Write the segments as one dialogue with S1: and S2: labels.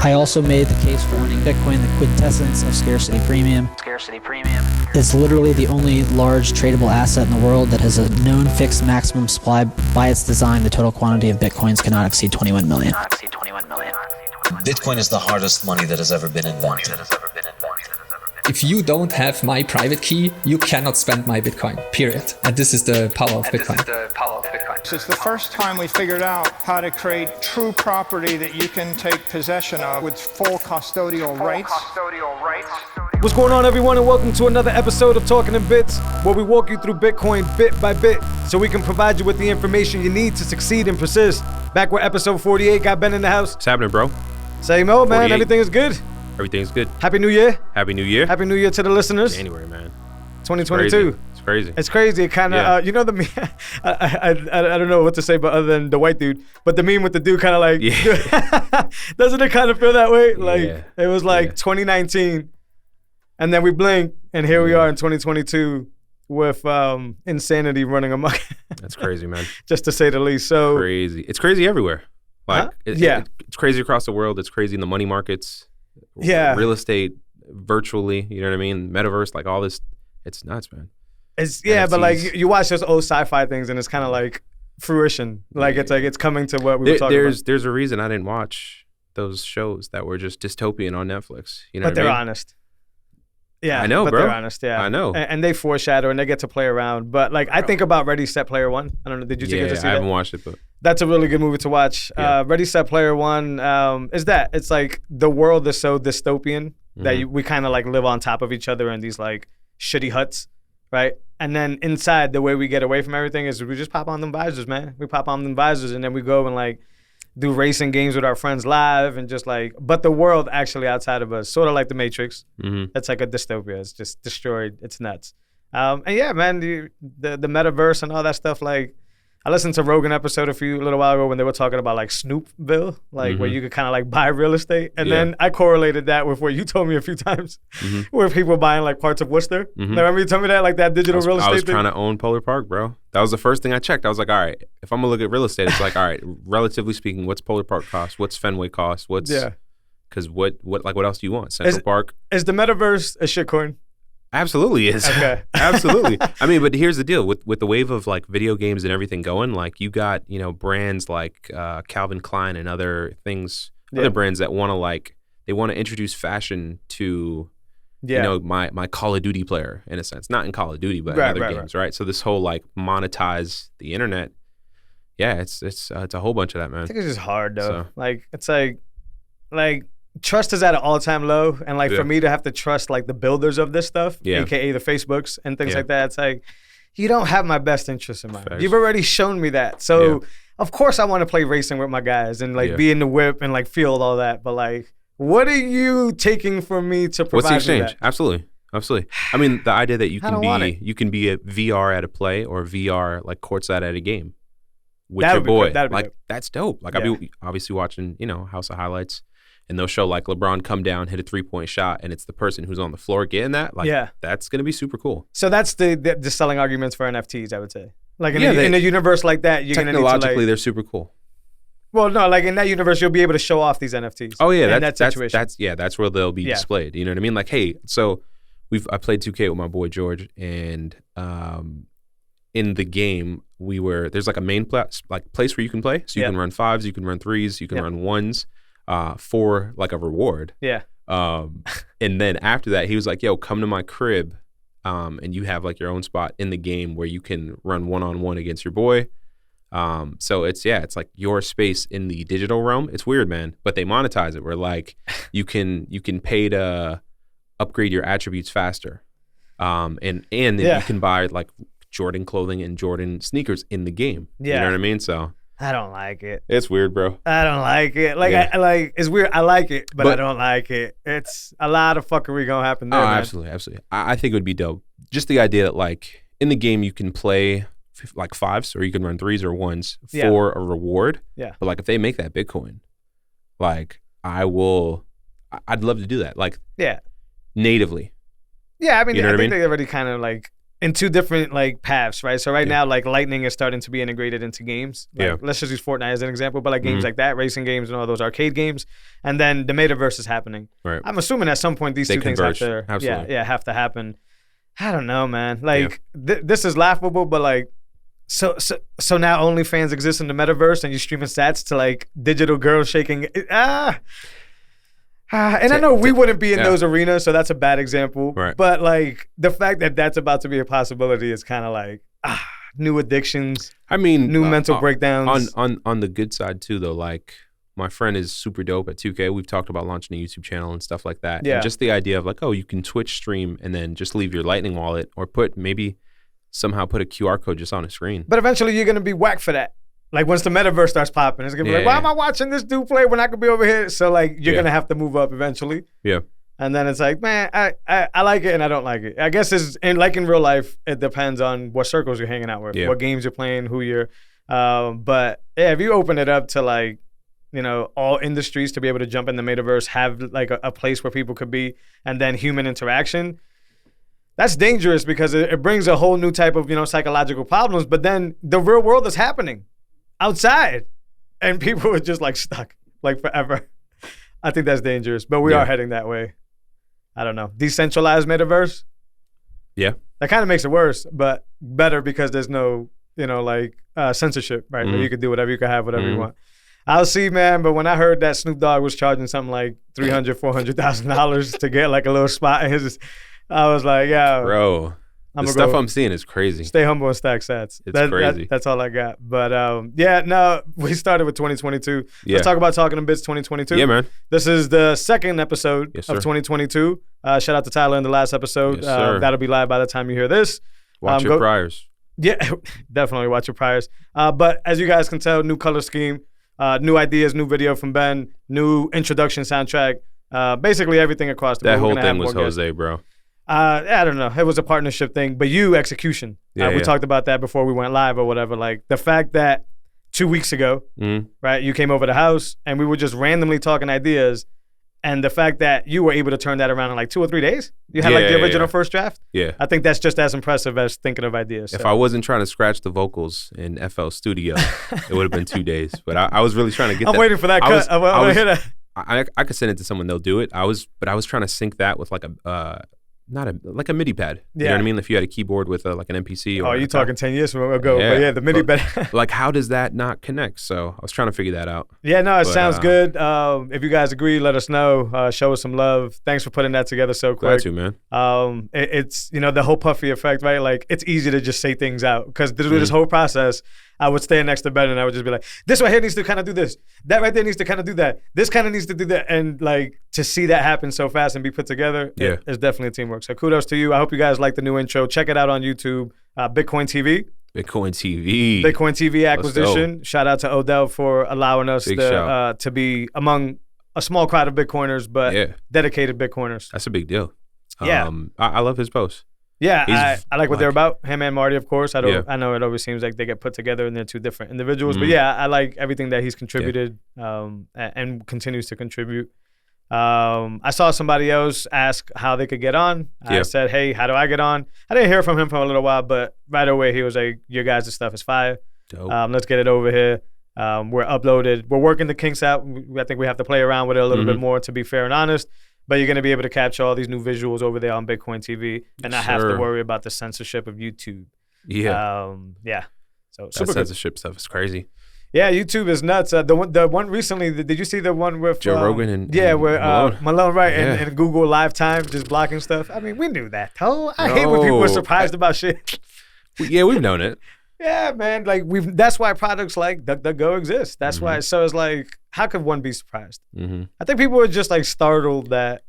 S1: I also made the case for owning Bitcoin, the quintessence of scarcity premium. It's literally the only large tradable asset in the world that has a known fixed maximum supply. By its design, the total quantity of Bitcoins cannot exceed 21 million.
S2: Bitcoin is the hardest money that has ever been invented.
S3: If you don't have my private key, you cannot spend my Bitcoin, period. And this is the power of Bitcoin.
S4: It's the first time we figured out how to create true property that you can take possession of with full custodial rights.
S5: What's going on, everyone, and welcome to another episode of Talking in Bits, where we walk you through Bitcoin bit by bit so we can provide you with the information you need to succeed and persist. Back with episode 48, got Ben in the house.
S6: What's happening, bro?
S5: Same old, man.
S6: 48.
S5: Everything is good.
S6: Everything's good.
S5: Happy New Year.
S6: Happy New Year.
S5: Happy New Year to the listeners.
S6: January, man.
S5: 2022.
S6: It's crazy.
S5: It's crazy. It kind of, you know the meme. I don't know what to say, but other than the white dude, but the meme with the dude kind of like, doesn't it kind of feel that way? Like it was like 2019, and then we blink, and here we are in 2022 with insanity running amok.
S6: That's crazy, man.
S5: Just to say the least. So
S6: crazy. It's crazy everywhere. Like, it's crazy across the world. It's crazy in the money markets. Real estate, virtually. You know what I mean? Metaverse, like all this. It's nuts, man.
S5: It's but like you watch those old sci-fi things, and it's kind of like fruition. Like it's coming to what we were talking about.
S6: There's a reason I didn't watch those shows that were just dystopian on Netflix. You know,
S5: but they're honest. Yeah,
S6: I know,
S5: but
S6: bro.
S5: They're honest. Yeah,
S6: I know.
S5: And they foreshadow and they get to play around. But like I think about Ready Set Player One. I don't know. Did you get to see that?
S6: I haven't watched it, but
S5: that's a really good movie to watch. Ready Set Player One is that it's like the world is so dystopian that we kind of like live on top of each other in these like shitty huts, right? And then inside, the way we get away from everything is we just pop on them visors, man. We pop on them visors, and then we go and like do racing games with our friends live, and just like, but the world actually outside of us, sort of like the Matrix. It's like a dystopia. It's just destroyed. It's nuts. And yeah, man, the metaverse and all that stuff. Like, I listened to Rogan episode a little while ago when they were talking about like Snoopville, like where you could kind of like buy real estate. And then I correlated that with what you told me a few times, where people were buying like parts of Worcester. Remember you told me that, like that digital real estate
S6: I was
S5: thing?
S6: trying to own Polar Park, bro. That was the first thing I checked. I was like, all right, if I'm gonna look at real estate, it's like, all right, relatively speaking, what's Polar Park cost? What's Fenway cost? What's because what else do you want? Central Park?
S5: Is the metaverse a shitcoin?
S6: Absolutely is.
S5: Okay.
S6: Absolutely. I mean, but here's the deal with the wave of like video games and everything going, like you got, you know, brands like Calvin Klein and other things, other brands that want to introduce fashion to, you know, my Call of Duty player in a sense, not in Call of Duty, but in other games, right? So this whole like monetize the internet. Yeah, it's a whole bunch of that, man.
S5: I think it's just hard though. So. Like it's like trust is at an all-time low, and like for me to have to trust like the builders of this stuff, aka the Facebooks and things like that, it's like you don't have my best interest in mind. You've already shown me that, so of course I want to play racing with my guys and like be in the whip and like feel all that. But like, what are you taking from me to provide?
S6: What's the exchange?
S5: Me that?
S6: Absolutely. I mean, the idea that you can be a VR at a play or VR like courtside at a game with your boy, like that's dope. Like I'll be obviously watching, you know, House of Highlights. And they'll show like LeBron come down, hit a 3-point shot, and it's the person who's on the floor getting that. Like, that's gonna be super cool.
S5: So that's the selling arguments for NFTs, I would say. Like in a universe like that, you're gonna need to
S6: technologically they're super cool.
S5: Well, no, like in that universe, you'll be able to show off these NFTs.
S6: Oh yeah,
S5: in that situation.
S6: That's where they'll be displayed. You know what I mean? Like, hey, so I played 2K with my boy George, and in the game there's like a main place where you can play. So you can run 5s, you can run 3s, you can run 1s. For like a reward. And then after that, he was like, yo, come to my crib. And you have like your own spot in the game where you can run 1-on-1 against your boy. So it's like your space in the digital realm. It's weird, man, but they monetize it where like you can pay to upgrade your attributes faster. And then you can buy like Jordan clothing and Jordan sneakers in the game. You know what I mean? So
S5: I don't like it.
S6: It's weird, bro.
S5: I don't like it. Like, I like it's weird. I like it, but I don't like it. It's a lot of fuckery gonna happen there, man.
S6: Absolutely. I think it would be dope. Just the idea that, like, in the game you can play like 5s or you can run 3s or 1s for a reward. But like, if they make that Bitcoin, like, I'd love to do that. Like, natively.
S5: Yeah, I mean,
S6: you know
S5: I think they already kind of like in two different like paths, right? So right now, like Lightning is starting to be integrated into games. Like, let's just use Fortnite as an example, but like games like that, racing games and all those arcade games, and then the metaverse is happening.
S6: Right.
S5: I'm assuming at some point these two
S6: converge.
S5: things have to,
S6: Absolutely.
S5: have to happen. I don't know, man. Like this is laughable, but like, so now OnlyFans exists in the metaverse, and you streaming stats to like digital girls shaking. And I know we wouldn't be in those arenas, so that's a bad example.
S6: Right.
S5: But like the fact that that's about to be a possibility is kind of like new addictions.
S6: I mean,
S5: new mental breakdowns.
S6: On the good side too, though. Like my friend is super dope at 2K. We've talked about launching a YouTube channel and stuff like that.
S5: Yeah.
S6: And just the idea of like, oh, you can Twitch stream and then just leave your Lightning wallet, or somehow put a QR code just on a screen.
S5: But eventually, you're gonna be whacked for that. Like once the metaverse starts popping, it's gonna be like, why am I watching this dude play when I could be over here? So like, you're gonna have to move up eventually.
S6: Yeah.
S5: And then it's like, man, I like it and I don't like it. I guess like in real life, it depends on what circles you're hanging out with, what games you're playing, who you're. But yeah, if you open it up to like, you know, all industries to be able to jump in the metaverse, have like a place where people could be, and then human interaction. That's dangerous because it brings a whole new type of, you know, psychological problems. But then the real world is happening outside, and people are just like stuck like forever. I think that's dangerous, but we are heading that way. I don't know. Decentralized metaverse.
S6: Yeah.
S5: That kind of makes it worse, but better because there's no, you know, like censorship, right? Where you can do whatever, you can have whatever you want. I'll see, man. But when I heard that Snoop Dogg was charging something like $300,000-$400,000 to get like a little spot in his, I was like, yeah,
S6: bro. The stuff I'm seeing is crazy.
S5: Stay humble and stack sats.
S6: It's crazy.
S5: That's all I got. But we started with 2022.
S6: Yeah.
S5: Let's talk about Talking in Bits 2022.
S6: Yeah, man.
S5: This is the second episode of
S6: sir.
S5: 2022. Shout out to Tyler in the last episode.
S6: Yes, sir.
S5: That'll be live by the time you hear this.
S6: Watch your priors.
S5: Yeah, definitely watch your priors. But as you guys can tell, new color scheme, new ideas, new video from Ben, new introduction soundtrack. Basically everything across the board.
S6: That whole thing was Jose, bro.
S5: I don't know. It was a partnership thing, but execution. We talked about that before we went live or whatever. Like the fact that 2 weeks ago, right, you came over the house and we were just randomly talking ideas, and the fact that you were able to turn that around in like 2 or 3 days. You had like the original first draft.
S6: Yeah.
S5: I think that's just as impressive as thinking of ideas.
S6: If I wasn't trying to scratch the vocals in FL Studio, it would have been 2 days. But I was really trying to get
S5: I'm waiting for that cut. I want to hear that.
S6: I could send it to someone, they'll do it. I was trying to sync that with like like a MIDI pad. You know what I mean? If you had a keyboard with like an MPC. Or
S5: you talking 10 years ago. Yeah. But yeah, the MIDI pad.
S6: Like, how does that not connect? So I was trying to figure that out.
S5: Yeah, no, it sounds good. If you guys agree, let us know. Show us some love. Thanks for putting that together so quick.
S6: Glad to, man.
S5: It's, you know, the whole puffy effect, right? Like, it's easy to just say things out. Because through this whole process, I would stand next to Ben and I would just be like, this right here needs to kind of do this. That right there needs to kind of do that. This kind of needs to do that. And like, to see that happen so fast and be put together, it's definitely teamwork. So kudos to you. I hope you guys like the new intro. Check it out on YouTube. Bitcoin TV.
S6: Bitcoin TV.
S5: Bitcoin TV acquisition. Shout out to Odell for allowing us to be among a small crowd of Bitcoiners, but dedicated Bitcoiners.
S6: That's a big deal.
S5: Yeah.
S6: I love his posts.
S5: Yeah, I like what they're about. Him and Marty, of course. I know it always seems like they get put together and they're two different individuals. But yeah, I like everything that he's contributed and continues to contribute. I saw somebody else ask how they could get on. I said, hey, how do I get on? I didn't hear from him for a little while, but right away he was like, your guys' stuff is fire.
S6: Dope.
S5: Let's get it over here. We're uploaded. We're working the kinks out. I think we have to play around with it a little bit more, to be fair and honest. But you're going to be able to capture all these new visuals over there on Bitcoin TV and not have to worry about the censorship of YouTube.
S6: Yeah.
S5: So
S6: that censorship stuff is crazy.
S5: Yeah, YouTube is nuts. The one recently, did you see the one with
S6: Joe Rogan and
S5: where Malone, right,
S6: Yeah.
S5: and Google Live Time just blocking stuff? I mean, we knew that, though. I hate when people are surprised about shit.
S6: Yeah, we've known it.
S5: Yeah, man. Like that's why products like DuckDuckGo exist. That's why. So it's like, how could one be surprised? I think people are just like startled that,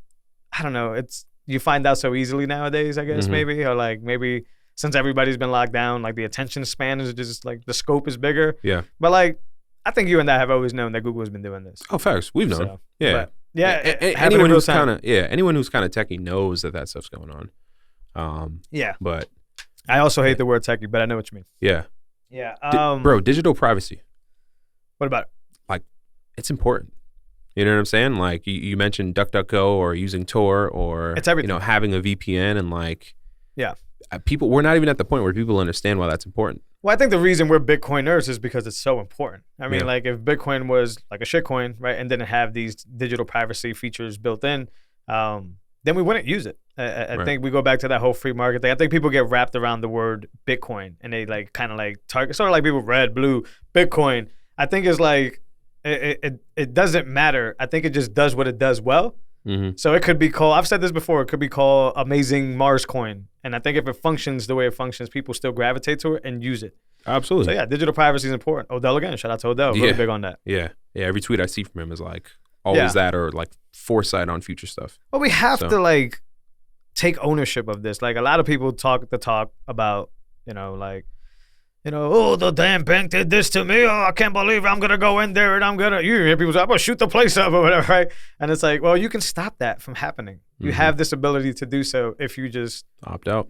S5: I don't know. You find out so easily nowadays, I guess, maybe, or like maybe since everybody's been locked down, like the attention span is just like the scope is bigger.
S6: Yeah.
S5: But like, I think you and I have always known that Google has been doing this.
S6: Oh, facts. We've known.
S5: So,
S6: yeah.
S5: Anyone who's kind of
S6: techie knows that stuff's going on. But
S5: I also hate the word techie, but I know what you mean.
S6: Yeah.
S5: Yeah.
S6: Bro, digital privacy.
S5: What about it?
S6: Like, it's important. You know what I'm saying? Like, you mentioned DuckDuckGo or using Tor or,
S5: it's everything.
S6: Having a VPN and like, we're not even at the point where people understand why that's important.
S5: Well, I think the reason we're Bitcoiners is because it's so important. I mean,
S6: Yeah.
S5: like if Bitcoin was like a shitcoin, right, and didn't have these digital privacy features built in, then we wouldn't use it. I
S6: Right.
S5: think we go back to that whole free market thing. I think people get wrapped around the word Bitcoin and they like kind of like target, sort of like people red, blue, Bitcoin. I think it's like it doesn't matter. I think it just does what it does well.
S6: Mm-hmm.
S5: So it could be called, I've said this before, it could be called Amazing Mars Coin. And I think if it functions the way it functions, people still gravitate to it and use it.
S6: Absolutely.
S5: So yeah, digital privacy is important. Odell again, shout out to Odell, really
S6: Yeah.
S5: big on that.
S6: Yeah. Every tweet I see from him is like always that or like foresight on future stuff.
S5: But we have
S6: So-
S5: to like take ownership of this. Like a lot of people talk the talk about, oh, the damn bank did this to me. Oh, I can't believe I'm going to go in there and you hear people say, I'm going to shoot the place up or whatever, right? And it's like, well, you can stop that from happening. You have this ability to do so if you just
S6: Opt out.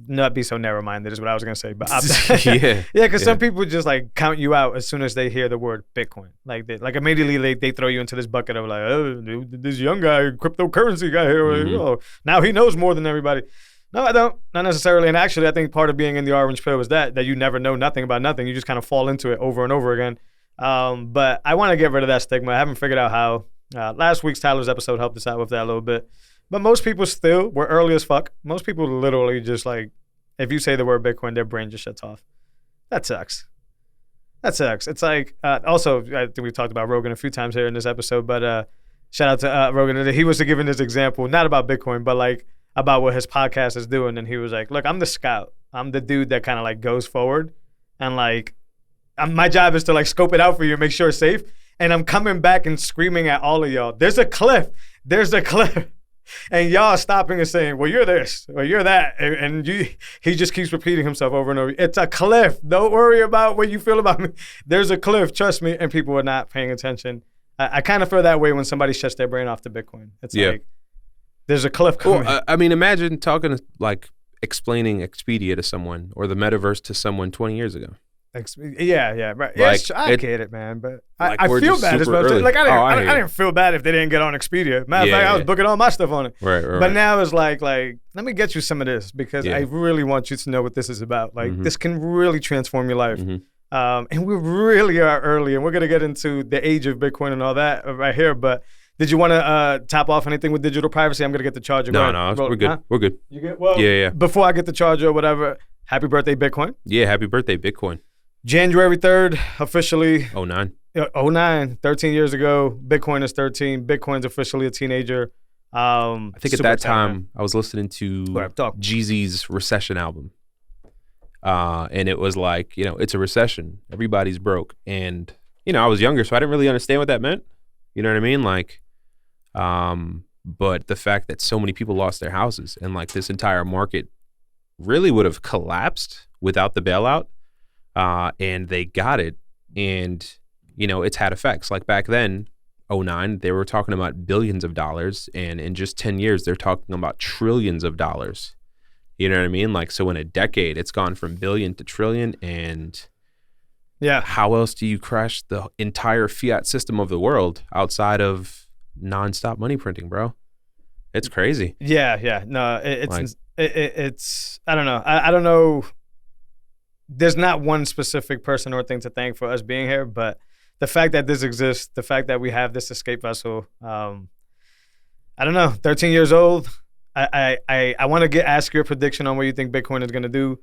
S5: not be so narrow-minded is what I was going to say. But opt out.
S6: Yeah.
S5: Because some people just like count you out as soon as they hear the word Bitcoin. Like immediately they throw you into this bucket of like, oh, dude, this young guy, cryptocurrency guy here, oh, now he knows more than everybody. No, I don't. Not necessarily. And actually, I think part of being in the orange pill is that you never know nothing about nothing. You just kind of fall into it over and over again. But I want to get rid of that stigma. I haven't figured out how. Last week's Tyler's episode helped us out with that a little bit. But most people still, we're early as fuck. Most people literally just like, if you say the word Bitcoin, their brain just shuts off. That sucks. It's like, also, I think we've talked about Rogan a few times here in this episode, but shout out to Rogan. He was giving this example, not about Bitcoin, but like about what his podcast is doing. And he was like, look, I'm the scout. I'm the dude that kind of like goes forward. And like, my job is to like scope it out for you and make sure it's safe. And I'm coming back and screaming at all of y'all. There's a cliff. And y'all stopping and saying, well, you're this, or you're that. And he just keeps repeating himself over and over. It's a cliff. Don't worry about what you feel about me. There's a cliff. Trust me. And people are not paying attention. I kind of feel that way when somebody shuts their brain off to Bitcoin. It's like, there's a cliff coming.
S6: Well, I mean, imagine talking like explaining Expedia to someone or the metaverse to someone 20 years ago.
S5: Yeah, right.
S6: Like,
S5: I get it, man, but
S6: like
S5: I
S6: we're
S5: feel
S6: just
S5: bad.
S6: super early.
S5: Like I
S6: hear
S5: didn't feel bad if they didn't get on Expedia. Matter of fact, I was booking all my stuff on it.
S6: Right.
S5: But now it's like, let me get you some of this because I really want you to know what this is about. Like this can really transform your life. And we really are early, and we're gonna get into the age of Bitcoin and all that right here. But did you want to top off anything with digital privacy? I'm gonna get the charger.
S6: No, we're good.
S5: Huh?
S6: We're good.
S5: You good? Well,
S6: Yeah.
S5: Before I get the charger or whatever, happy birthday, Bitcoin.
S6: Yeah, happy birthday, Bitcoin.
S5: January 3rd, officially.
S6: 09.
S5: 13 years ago. Bitcoin is 13. Bitcoin's officially a teenager.
S6: I think at that time I was listening to Jeezy's Recession album. And it was like, it's a recession. Everybody's broke. And, I was younger, so I didn't really understand what that meant. You know what I mean? Like, but the fact that so many people lost their houses and like this entire market really would have collapsed without the bailout. And they got it. And, it's had effects. Like back then, 09, they were talking about billions of dollars. And in just 10 years, they're talking about trillions of dollars. You know what I mean? Like, so in a decade, it's gone from billion to trillion. And how else do you crash the entire fiat system of the world outside of nonstop money printing, bro? It's crazy.
S5: Yeah. No, it's I don't know. I don't know. There's not one specific person or thing to thank for us being here, but the fact that this exists, the fact that we have this escape vessel, I don't know, 13 years old, I want to ask your prediction on what you think Bitcoin is going to do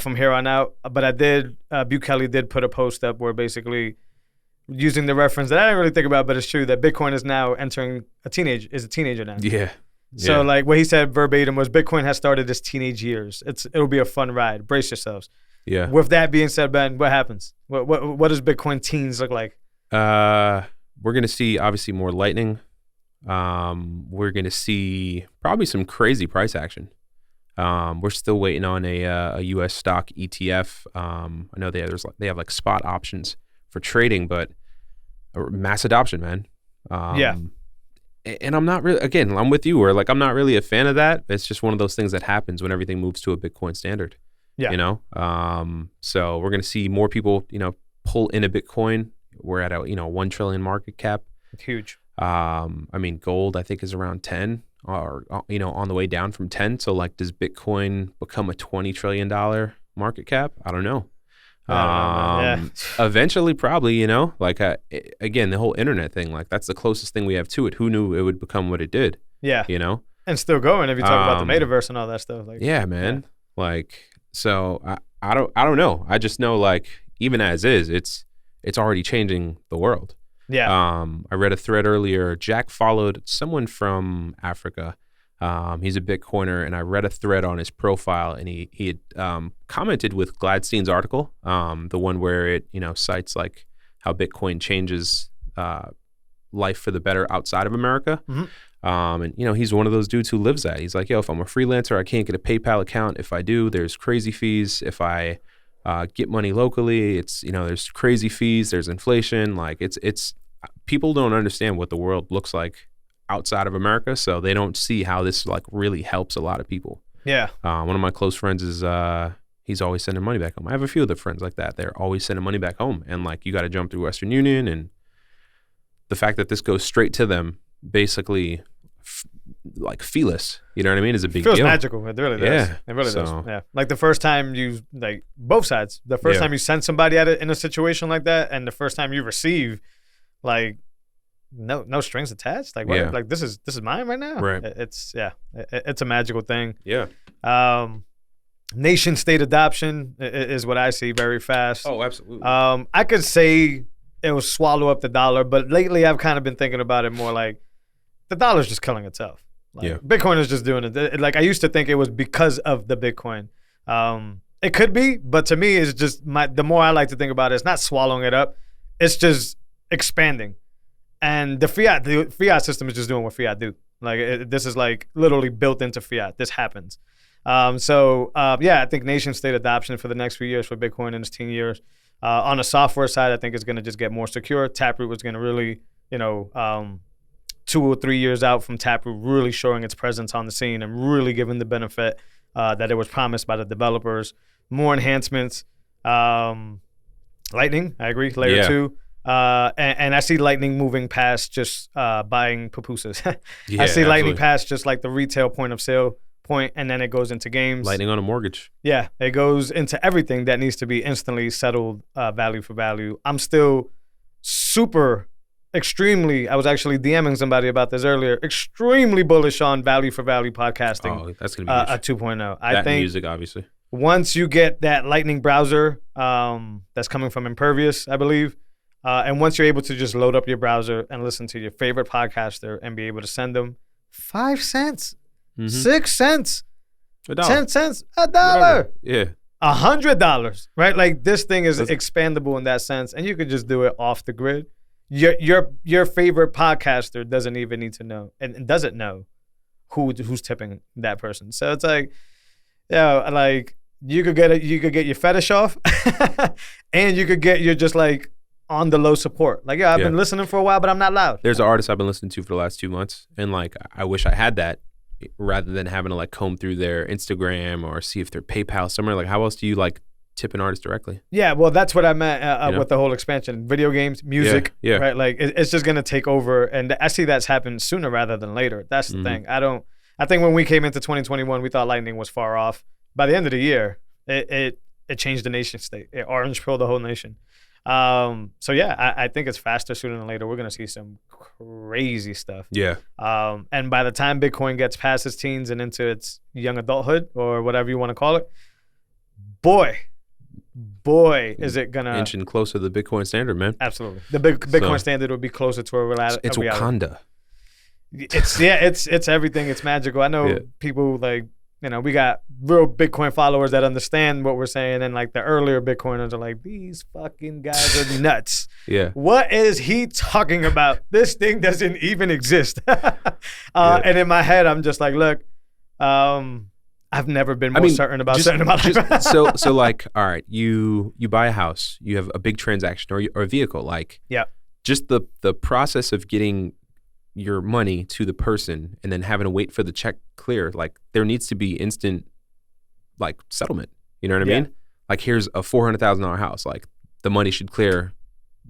S5: from here on out, but Bukeli did put a post up where basically using the reference that I didn't really think about, but it's true that Bitcoin is now entering a teenager now.
S6: Yeah.
S5: So like what he said verbatim was Bitcoin has started its teenage years. It'll be a fun ride. Brace yourselves.
S6: Yeah.
S5: With that being said, Ben, what happens? What does Bitcoin teens look like?
S6: We're gonna see obviously more lightning. We're gonna see probably some crazy price action. We're still waiting on a U.S. stock ETF. I know they have like spot options for trading, but mass adoption, man. And I'm not really, again, I'm with you, where like I'm not really a fan of that. It's just one of those things that happens when everything moves to a Bitcoin standard. Yeah. So we're gonna see more people, pull in a Bitcoin. We're at a 1 trillion market cap.
S5: It's huge.
S6: I mean, gold I think is around 10. are, on the way down from 10. So like, does Bitcoin become a $20 trillion market cap? I don't know. Eventually, probably, like, again, the whole internet thing, like that's the closest thing we have to it. Who knew it would become what it did?
S5: Yeah. And still going if you talk about the metaverse and all that stuff. Like,
S6: yeah, man. Yeah. Like, so I don't know. I just know, like, even as is, it's already changing the world.
S5: Yeah.
S6: I read a thread earlier. Jack followed someone from Africa. He's a Bitcoiner, and I read a thread on his profile, and he had commented with Gladstein's article, the one where it cites like how Bitcoin changes life for the better outside of America.
S5: Mm-hmm.
S6: And he's one of those dudes who lives that. He's like, yo, if I'm a freelancer, I can't get a PayPal account. If I do, there's crazy fees. If I get money locally, it's there's crazy fees. There's inflation. Like it's people don't understand what the world looks like outside of America, so they don't see how this like really helps a lot of people.
S5: Yeah.
S6: One of my close friends is he's always sending money back home. I have a few other friends like that. They're always sending money back home, and like you got to jump through Western Union, and the fact that this goes straight to them, basically, like feeless. You know what I mean? Is a big
S5: deal. It feels
S6: deal.
S5: magical. It really does.
S6: Yeah.
S5: It really does. Yeah. Like the first time you both sides. The first time you send somebody at it in a situation like that, and the first time you receive, like. No strings attached. Like, what? Like this is mine right now.
S6: Right.
S5: It's a magical thing.
S6: Yeah.
S5: Nation state adoption is what I see very fast.
S6: Oh, absolutely.
S5: I could say it will swallow up the dollar, but lately I've kind of been thinking about it more like the dollar's just killing itself. Like, Bitcoin is just doing it. Like I used to think it was because of the Bitcoin. It could be, but to me, it's just the more I like to think about it, it's not swallowing it up. It's just expanding. And the fiat system is just doing what fiat do. Like this is like literally built into fiat. This happens. I think nation state adoption for the next few years for Bitcoin in its 10 years. On the software side, I think it's going to just get more secure. Taproot was going to really, 2 or 3 years out from Taproot really showing its presence on the scene and really giving the benefit that it was promised by the developers. More enhancements. Lightning, I agree. Layer 2. And I see Lightning moving past just buying pupusas. I see Lightning past just like the retail point of sale point, and then it goes into games.
S6: Lightning on a mortgage.
S5: Yeah, it goes into everything that needs to be instantly settled value for value. I'm still extremely, I was actually DMing somebody about this earlier, extremely bullish on value for value podcasting.
S6: Oh, that's going to be
S5: a 2.0.
S6: I think music, obviously.
S5: Once you get that Lightning browser that's coming from Impervious, I believe, and once you're able to just load up your browser and listen to your favorite podcaster and be able to send them 5 cents, 6 cents,
S6: $1.
S5: 10 cents, $1.
S6: Yeah.
S5: $100, right? Like this thing is expandable in that sense, and you could just do it off the grid. Your favorite podcaster doesn't even need to know and doesn't know who's tipping that person. So it's like, like you could get your fetish off, and you could get your just like on the low support. Like, I've been listening for a while, but I'm not loud.
S6: There's an artist I've been listening to for the last 2 months, and like I wish I had that rather than having to like comb through their Instagram or see if they're PayPal somewhere. Like, how else do you like tip an artist directly? Yeah,
S5: well, that's what I meant with the whole expansion. Video games, music, right? Like, it's just going to take over, and I see that's happened sooner rather than later. That's the thing. I think when we came into 2021, we thought Lightning was far off. By the end of the year, it changed the nation state. It orange-pilled the whole nation. I think it's faster sooner than later. We're going to see some crazy stuff.
S6: Yeah.
S5: And by the time Bitcoin gets past its teens and into its young adulthood or whatever you want to call it, boy, is it going to...
S6: Inching closer to the Bitcoin standard, man.
S5: Absolutely. The Bitcoin standard would be closer to a reality.
S6: It's Wakanda.
S5: It's everything. It's magical. I know people like... we got real Bitcoin followers that understand what we're saying, and like the earlier Bitcoiners are like, these fucking guys are nuts.
S6: Yeah.
S5: What is he talking about? This thing doesn't even exist. And in my head, I'm just like, look, I've never been more certain about certain about life.
S6: so like, all right, you buy a house, you have a big transaction or a vehicle, like just the process of getting your money to the person and then having to wait for the check clear, like there needs to be instant like settlement. You know what I mean? Like, here's a $400,000 house. Like, the money should clear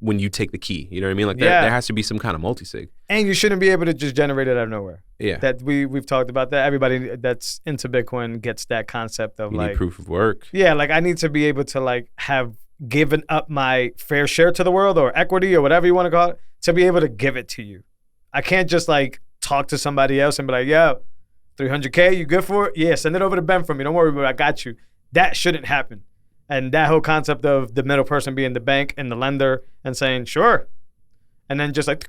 S6: when you take the key. You know what I mean? Like there has to be some kind of multi-sig.
S5: And you shouldn't be able to just generate it out of nowhere.
S6: Yeah.
S5: That we've talked about that. Everybody that's into Bitcoin gets that concept of
S6: You
S5: like
S6: need proof of work.
S5: Yeah, like I need to be able to like have given up my fair share to the world or equity or whatever you want to call it to be able to give it to you. I can't just like talk to somebody else and be like, yo, 300K, you good for it? Yeah, send it over to Ben for me. Don't worry about it. I got you. That shouldn't happen. And that whole concept of the middle person being the bank and the lender and saying, sure. And then just like,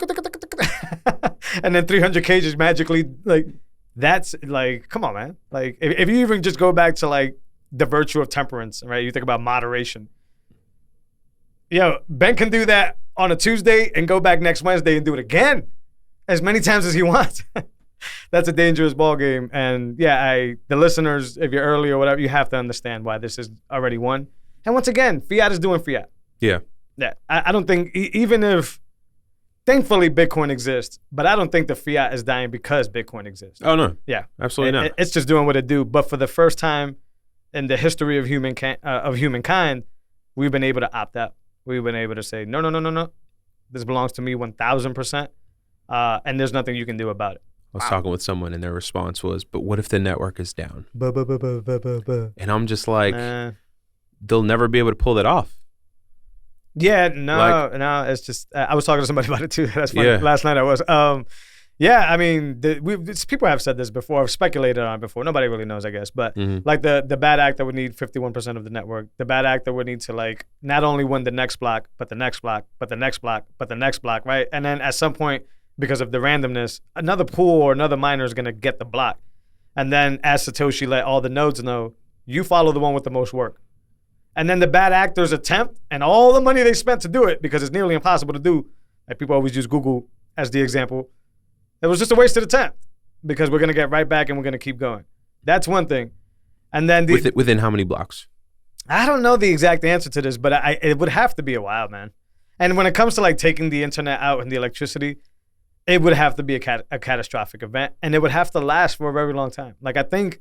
S5: and then 300K just magically, like, that's like, come on, man. Like, if you even just go back to like the virtue of temperance, right? You think about moderation. Yo, Ben can do that on a Tuesday and go back next Wednesday and do it again as many times as he wants. That's a dangerous ball game. And yeah, the listeners, if you're early or whatever, you have to understand why this is already won. And once again, fiat is doing fiat.
S6: Yeah.
S5: Yeah. I don't think, even if, thankfully Bitcoin exists, but I don't think the fiat is dying because Bitcoin exists.
S6: Oh, no.
S5: Yeah.
S6: Absolutely not.
S5: It's just doing what it do. But for the first time in the history of humankind, we've been able to opt out. We've been able to say, no. This belongs to me 1,000%. And there's nothing you can do about it.
S6: I was talking with someone and their response was, but what if the network is down? And I'm just like, they'll never be able to pull that off.
S5: Yeah, no, it's just, I was talking to somebody about it too. That's funny. Yeah. Last night I was. Yeah, I mean, people have said this before. I've speculated on it before. Nobody really knows, I guess. But like the bad actor would need 51% of the network. The bad actor would need to like not only win the next block, but the next block, but the next block, but the next block, right? And then at some point, because of the randomness, another pool or another miner is going to get the block. And then as Satoshi let all the nodes know, you follow the one with the most work. And then the bad actors attempt, and all the money they spent to do it, because it's nearly impossible to do, like people always use Google as the example, it was just a wasted attempt because we're going to get right back and we're going to keep going. That's one thing. And then
S6: within how many blocks?
S5: I don't know the exact answer to this, but it would have to be a while, man. And when it comes to like taking the internet out and the electricity, it would have to be a catastrophic event, and it would have to last for a very long time. Like I think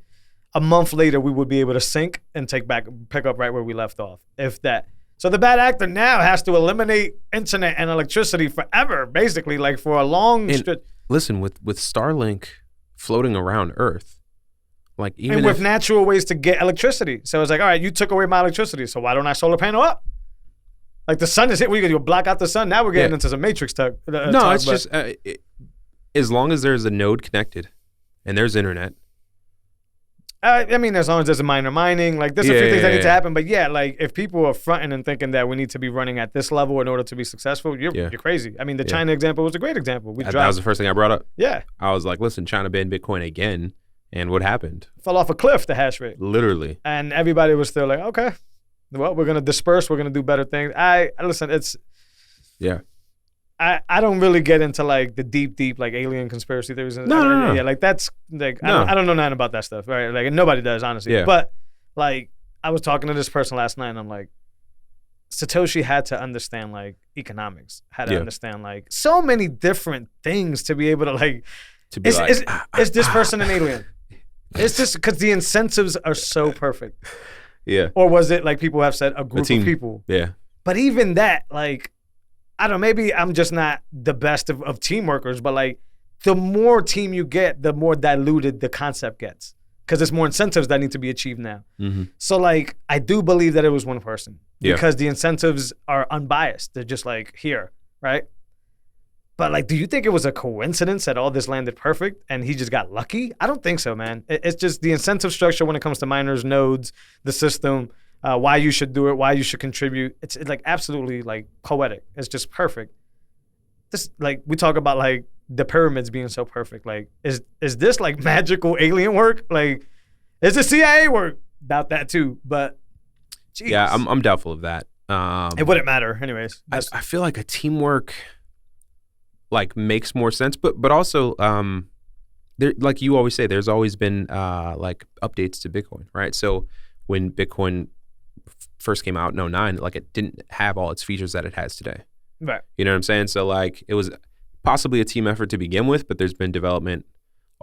S5: a month later we would be able to sync and pick up right where we left off, if that. So the bad actor now has to eliminate internet and electricity forever, basically, like for a long stretch.
S6: Listen, with Starlink floating around Earth, like even
S5: and with natural ways to get electricity. So it's like, all right, you took away my electricity, so why don't I solar panel up? Like the sun is hit. What are you gonna do? Block out the sun? Now we're getting into some Matrix talk.
S6: No, it's just as long as there's a node connected and there's internet.
S5: I mean, as long as there's a miner mining, like there's a few things that need to happen. But yeah, like if people are fronting and thinking that we need to be running at this level in order to be successful, you're crazy. I mean, the China example was a great example.
S6: That was the first thing I brought up.
S5: Yeah.
S6: I was like, listen, China banned Bitcoin again. And what happened?
S5: Fell off a cliff, the hash rate.
S6: Literally.
S5: And everybody was still like, okay, well, we're going to disperse. We're going to do better things. Listen, it's...
S6: Yeah.
S5: I don't really get into like the deep like alien conspiracy theories.
S6: No.
S5: Yeah, like that's like I don't know nothing about that stuff, right? Like nobody does, honestly. Yeah. But like I was talking to this person last night, and I'm like, Satoshi had to understand like economics, had to understand like so many different things to be able to like. To be is this person an alien? It's just because the incentives are so perfect.
S6: Yeah.
S5: Or was it like people have said a group of people?
S6: Yeah.
S5: But even that, like. I don't know, maybe I'm just not the best of team workers, but like the more team you get, the more diluted the concept gets because there's more incentives that need to be achieved now.
S6: Mm-hmm.
S5: So like, I do believe that it was one person because the incentives are unbiased. They're just like here, right? But like, do you think it was a coincidence that all this landed perfect and he just got lucky? I don't think so, man. It's just the incentive structure when it comes to miners, nodes, the system, why you should do it, why you should contribute. It's like absolutely like poetic. It's just perfect. This like we talk about like the pyramids being so perfect. Like is this like magical alien work? Like is the CIA work? Doubt that too. But geez.
S6: Yeah, I'm doubtful of that.
S5: It wouldn't matter anyways.
S6: I feel like a teamwork like makes more sense, but also there, like you always say, there's always been like updates to Bitcoin, right? So when Bitcoin first came out in 2009, like it didn't have all its features that it has today.
S5: Right.
S6: You know what I'm saying? So like it was possibly a team effort to begin with, but there's been development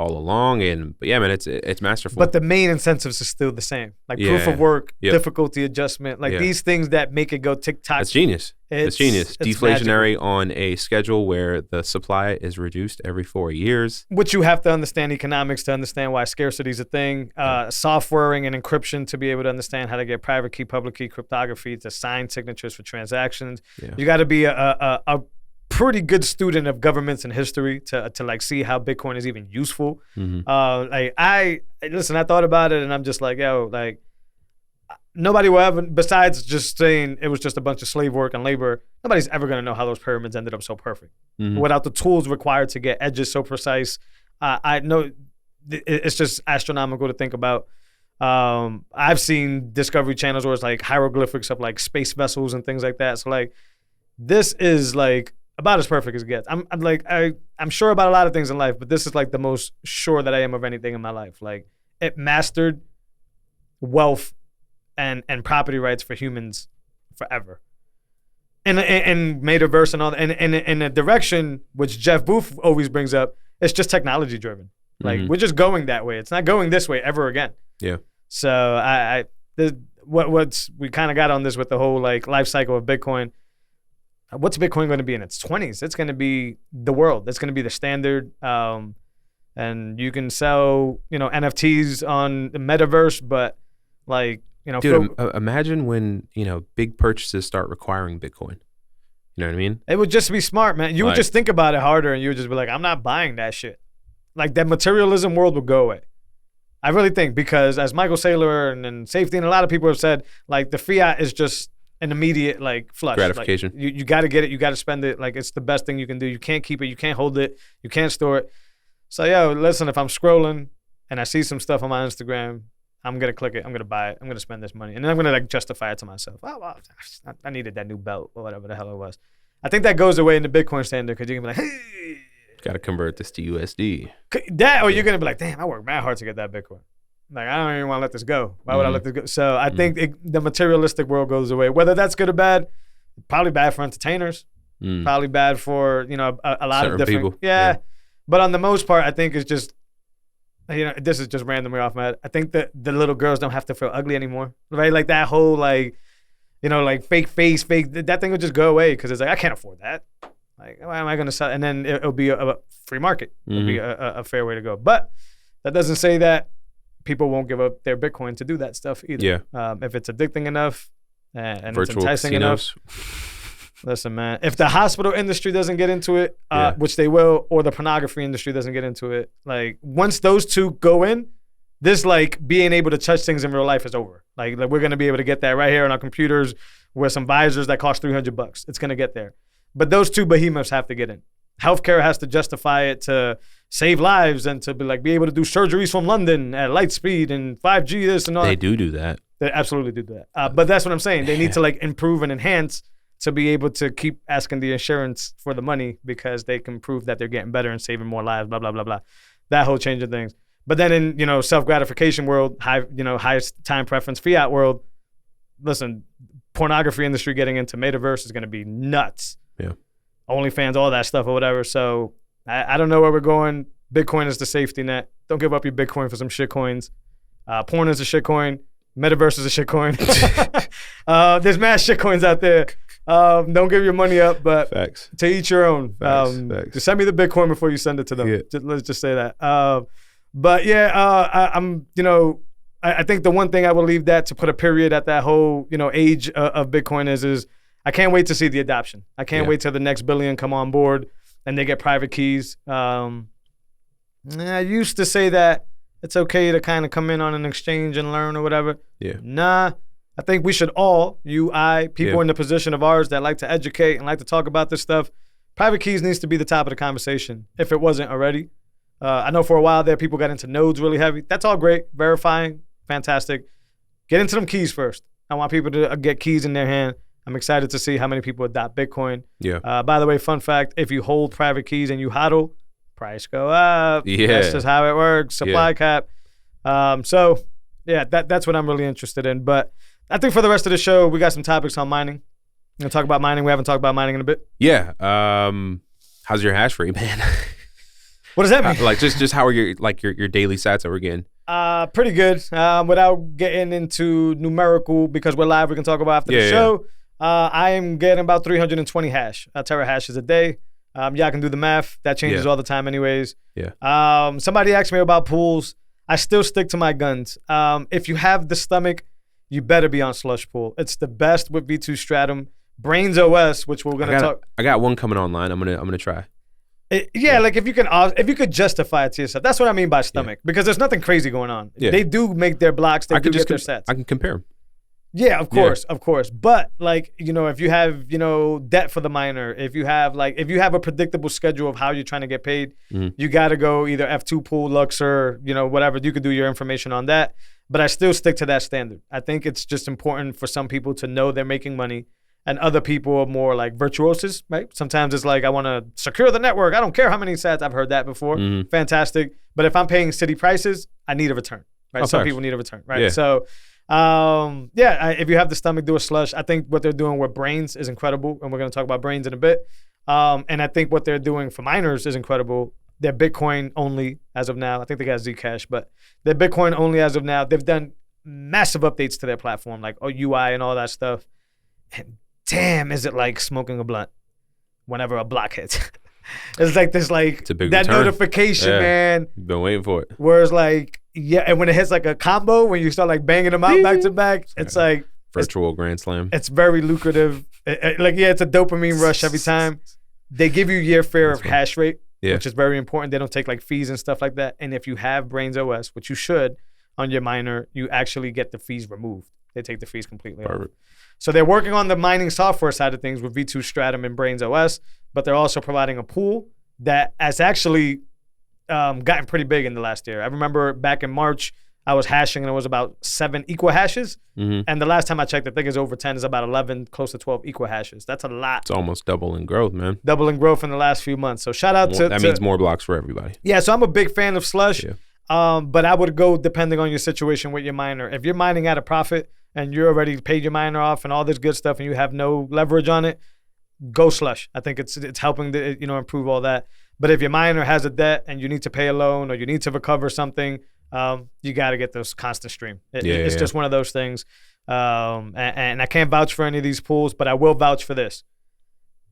S6: all along. But yeah, man, it's masterful.
S5: But the main incentives are still the same, like proof of work, difficulty adjustment, like these things that make it go tick-tock.
S6: That's genius. It's genius.
S5: It's
S6: deflationary
S5: magical.
S6: on a schedule where the supply is reduced every 4 years.
S5: Which you have to understand economics to understand why scarcity is a thing. Softwaring and encryption to be able to understand how to get private key, public key cryptography to sign signatures for transactions. Yeah. You got to be a pretty good student of governments and history to like see how Bitcoin is even useful. Mm-hmm. I thought about it and I'm just like, yo, like nobody will ever, besides just saying it was just a bunch of slave work and labor, nobody's ever going to know how those pyramids ended up so perfect. Mm-hmm. Without the tools required to get edges so precise. I know it's just astronomical to think about. I've seen Discovery channels where it's like hieroglyphics of like space vessels and things like that. So like this is like about as perfect as it gets. I'm sure about a lot of things in life, but this is like the most sure that I am of anything in my life. Like it mastered wealth and property rights for humans forever. And metaverse and all that. And in a direction which Jeff Booth always brings up, it's just technology driven. Like we're just going that way. It's not going this way ever again. Yeah. So we kind of got on this with the whole like life cycle of Bitcoin. What's Bitcoin going to be in its 20s? It's going to be the world. It's going to be the standard. And you can sell, NFTs on the metaverse, but like,
S6: dude, imagine when, big purchases start requiring Bitcoin. You know what I mean?
S5: It would just be smart, man. You would just think about it harder and you would just be like, I'm not buying that shit. Like that materialism world would go away. I really think because as Michael Saylor and Safety and a lot of people have said, like the fiat is just an immediate like flush.
S6: Gratification.
S5: Like, you got to get it. You got to spend it. Like it's the best thing you can do. You can't keep it. You can't hold it. You can't store it. So yo, listen, if I'm scrolling and I see some stuff on my Instagram, I'm going to click it. I'm going to buy it. I'm going to spend this money. And then I'm going to like justify it to myself. Oh, well, I needed that new belt or whatever the hell it was. I think that goes away in the Bitcoin standard because you can be like, hey.
S6: Got to convert this to USD.
S5: That, or you're going to be like, damn, I worked mad hard to get that Bitcoin. Like, I don't even want to let this go. Why would I let this go? So I think the materialistic world goes away. Whether that's good or bad, probably bad for entertainers. Probably bad for, a lot
S6: certain
S5: of different
S6: people.
S5: Yeah. But on the most part, I think it's just, this is just randomly off my head. I think that the little girls don't have to feel ugly anymore, right? Like that whole like fake face, that thing will just go away because it's like, I can't afford that. Like, why am I going to sell? And then it'll be a free market. It'll be a fair way to go. But that doesn't say that people won't give up their Bitcoin to do that stuff either.
S6: Yeah.
S5: If it's addicting enough and
S6: virtual
S5: it's enticing
S6: casinos.
S5: enough. Listen, man, if the hospital industry doesn't get into it, which they will, or the pornography industry doesn't get into it, like once those two go in, this like being able to touch things in real life is over. Like we're going to be able to get that right here on our computers with some visors that cost $300. It's going to get there. But those two behemoths have to get in. Healthcare has to justify it to save lives and to be able to do surgeries from London at light speed and 5G this and all.
S6: They do that.
S5: They absolutely do that. But that's what I'm saying. They need to like improve and enhance to be able to keep asking the insurance for the money because they can prove that they're getting better and saving more lives, blah, blah, blah, blah. That whole change of things. But then in, self-gratification world, highest time preference fiat world, listen, pornography industry getting into metaverse is going to be nuts.
S6: Yeah.
S5: OnlyFans, all that stuff or whatever. So I don't know where we're going. Bitcoin is the safety net. Don't give up your Bitcoin for some shit coins. Porn is a shit coin. Metaverse is a shit coin. There's mad shit coins out there. Don't give your money up, but
S6: Facts.
S5: To each your own.
S6: Facts.
S5: Just send me the Bitcoin before you send it to them.
S6: Yeah.
S5: Let's just say that. But yeah, I think the one thing I will leave that to put a period at that whole, age of Bitcoin is I can't wait to see the adoption. I can't wait till the next billion come on board and they get private keys. I used to say that it's okay to kind of come in on an exchange and learn or whatever.
S6: Yeah.
S5: Nah, I think we should all, people in the position of ours that like to educate and like to talk about this stuff, private keys needs to be the top of the conversation if it wasn't already. I know for a while there, people got into nodes really heavy. That's all great. Verifying, fantastic. Get into them keys first. I want people to get keys in their hand. I'm excited to see how many people adopt Bitcoin.
S6: Yeah.
S5: By the way, fun fact, if you hold private keys and you hodl, price go up.
S6: Yeah.
S5: That's just how it works. Supply cap. So, yeah, that's what I'm really interested in. But I think for the rest of the show, we got some topics on mining. We're going to talk about mining. We haven't talked about mining in a bit.
S6: Yeah. How's your hash rate, man?
S5: What does that mean?
S6: Like just how are your daily stats that we're getting?
S5: Pretty good. Without getting into numerical, because we're live, we can talk about after the show. I am getting about 320 terahashes a day. Y'all can do the math. That changes all the time anyways.
S6: Yeah.
S5: Somebody asked me about pools. I still stick to my guns. If you have the stomach, you better be on Slush Pool. It's the best with V2 Stratum. Brains OS, which we're gonna talk.
S6: I got one coming online. I'm gonna try.
S5: Like if you could justify it to yourself. That's what I mean by stomach, because there's nothing crazy going on.
S6: Yeah.
S5: They do make their blocks. They do get their sets.
S6: I can compare them.
S5: Yeah, of course. But like, if you have, debt for the miner, if you have a predictable schedule of how you're trying to get paid, you got to go either F2 pool, Luxor, whatever. You could do your information on that. But I still stick to that standard. I think it's just important for some people to know they're making money, and other people are more like virtuosos, right? Sometimes it's like, I want to secure the network. I don't care how many sats. I've heard that before. Fantastic. But if I'm paying city prices, I need a return, right? Some people need a return, right?
S6: Yeah.
S5: So, if you have the stomach, do a slush. I think what they're doing with Brains is incredible, and we're going to talk about Brains in a bit. And I think what they're doing for miners is incredible. They're Bitcoin only as of now. I think they got Zcash, but they're Bitcoin only as of now. They've done massive updates to their platform, like UI and all that stuff. And damn, is it like smoking a blunt whenever a block hits. It's like this, like, that return. Notification, man.
S6: You've been waiting for it.
S5: Where it's like, and when it hits like a combo, when you start like banging them out back to back, it's like
S6: virtual Grand Slam.
S5: It's very lucrative. It's a dopamine rush every time. They give you year fair of hash rate, which is very important. They don't take like fees and stuff like that. And if you have Brains OS, which you should on your miner, you actually get the fees removed. They take the fees completely off. So they're working on the mining software side of things with V2 Stratum and Brains OS, but they're also providing a pool that has actually gotten pretty big in the last year. I remember back in March, I was hashing and it was about 7 equal hashes. And the last time I checked, I think it's over 10, is about 11, close to 12 equal hashes. That's a lot.
S6: It's almost double in growth, man.
S5: Double in growth in the last few months. So shout out
S6: That means more blocks for everybody.
S5: Yeah, so I'm a big fan of Slush. But I would go depending on your situation with your miner. If you're mining at a profit and you already paid your miner off and all this good stuff and you have no leverage on it, go Slush. I think it's helping to improve all that. But if your miner has a debt and you need to pay a loan or you need to recover something, you got to get those constant stream. It's just one of those things. And I can't vouch for any of these pools, but I will vouch for this.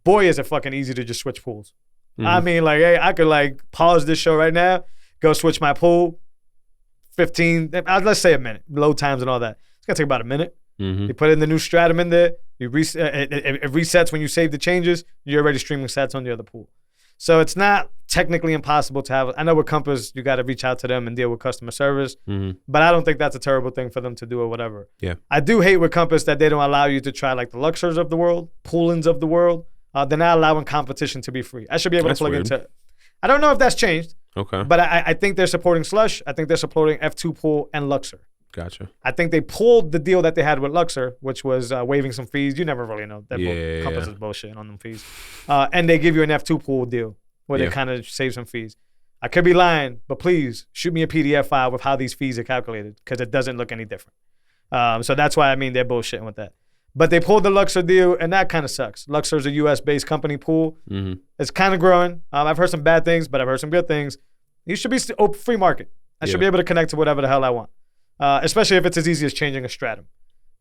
S5: Boy, is it fucking easy to just switch pools. I mean, like, hey, I could like pause this show right now, go switch my pool, 15, let's say a minute, load times and all that. It's going to take about a minute. You put in the new stratum in there, it resets when you save the changes, you're already streaming sats on the other pool. So it's not technically impossible to have. I know with Compass, you got to reach out to them and deal with customer service, but I don't think that's a terrible thing for them to do or whatever.
S6: Yeah.
S5: I do hate with Compass that they don't allow you to try like the Luxors of the world, Poolins of the world. They're not allowing competition to be free. I should be able to plug into. I don't know if that's changed.
S6: Okay.
S5: But I think they're supporting Slush. I think they're supporting F2 Pool and Luxor.
S6: Gotcha.
S5: I think they pulled the deal that they had with Luxor, which was waiving some fees. You never really know. Compass is bullshit on them fees. And they give you an F2 Pool deal where they kind of save some fees. I could be lying, but please shoot me a PDF file with how these fees are calculated because it doesn't look any different. So that's why they're bullshitting with that. But they pulled the Luxor deal, and that kind of sucks. Luxor's a U.S.-based company pool. It's kind of growing. I've heard some bad things, but I've heard some good things. You should be free market. I should be able to connect to whatever the hell I want, especially if it's as easy as changing a stratum.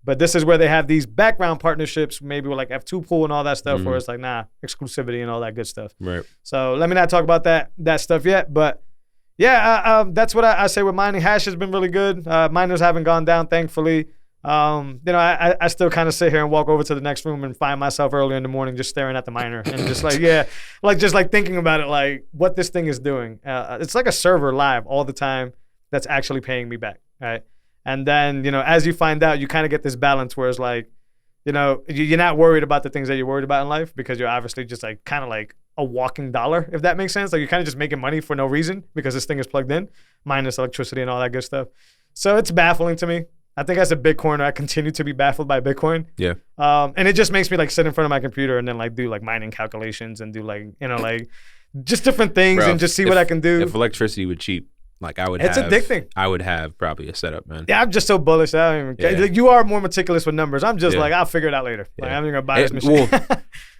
S5: But this is where they have these background partnerships, maybe with like F2 Pool and all that stuff, where it's like, exclusivity and all that good stuff.
S6: Right.
S5: So let me not talk about that stuff yet. But yeah, that's what I say with mining. Hash has been really good. Miners haven't gone down, thankfully. I still kind of sit here and walk over to the next room and find myself early in the morning just staring at the miner and just like, thinking about it, like what this thing is doing. It's like a server live all the time that's actually paying me back, right? And then, as you find out, you kind of get this balance where it's like, you're not worried about the things that you're worried about in life because you're obviously just like kind of like a walking dollar, if that makes sense. Like you're kind of just making money for no reason because this thing is plugged in, minus electricity and all that good stuff. So it's baffling to me. I think as a Bitcoiner, I continue to be baffled by Bitcoin. Yeah. And it just makes me like sit in front of my computer and then like do like mining calculations and do like, like just different things and just see what I can do.
S6: If electricity were cheap, like
S5: it's addicting.
S6: I would have probably a setup, man.
S5: Yeah, I'm just so bullish. I don't even care. Like, you are more meticulous with numbers. I'm just like, I'll figure it out later. Like, I'm going to buy this machine.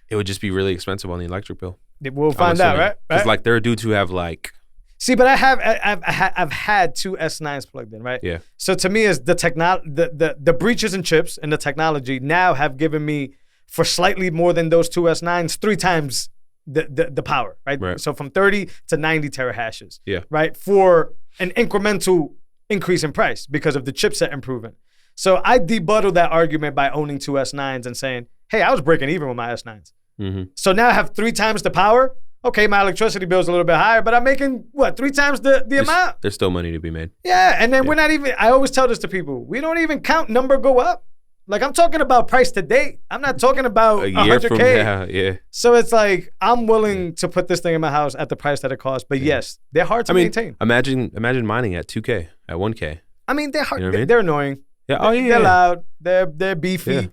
S6: It would just be really expensive on the electric bill.
S5: We'll find out, right?
S6: Because like there are dudes who have like
S5: See, but I've had two S9s plugged in, right?
S6: Yeah.
S5: So to me, is the breaches in chips and the technology now have given me, for slightly more than those two S9s, 3 times the power, right? So from 30 to 90 terahashes, right? For an incremental increase in price because of the chipset improvement. So I debutted that argument by owning two S9s and saying, hey, I was breaking even with my S9s. So now I have 3 times the power. Okay, my electricity bill's a little bit higher, but I'm making, 3 times the amount?
S6: There's still money to be made.
S5: Yeah, and then we're not even, I always tell this to people, we don't even count number go up. Like, I'm talking about price to date. I'm not talking about
S6: a year
S5: 100K.
S6: From now, yeah.
S5: So it's like, I'm willing to put this thing in my house at the price that it costs. But yes, they're hard to maintain.
S6: Imagine mining at 2K, at 1K.
S5: I mean, they're hard.
S6: You know what I mean?
S5: They're annoying.
S6: Yeah. Oh, yeah.
S5: They're loud. They're beefy.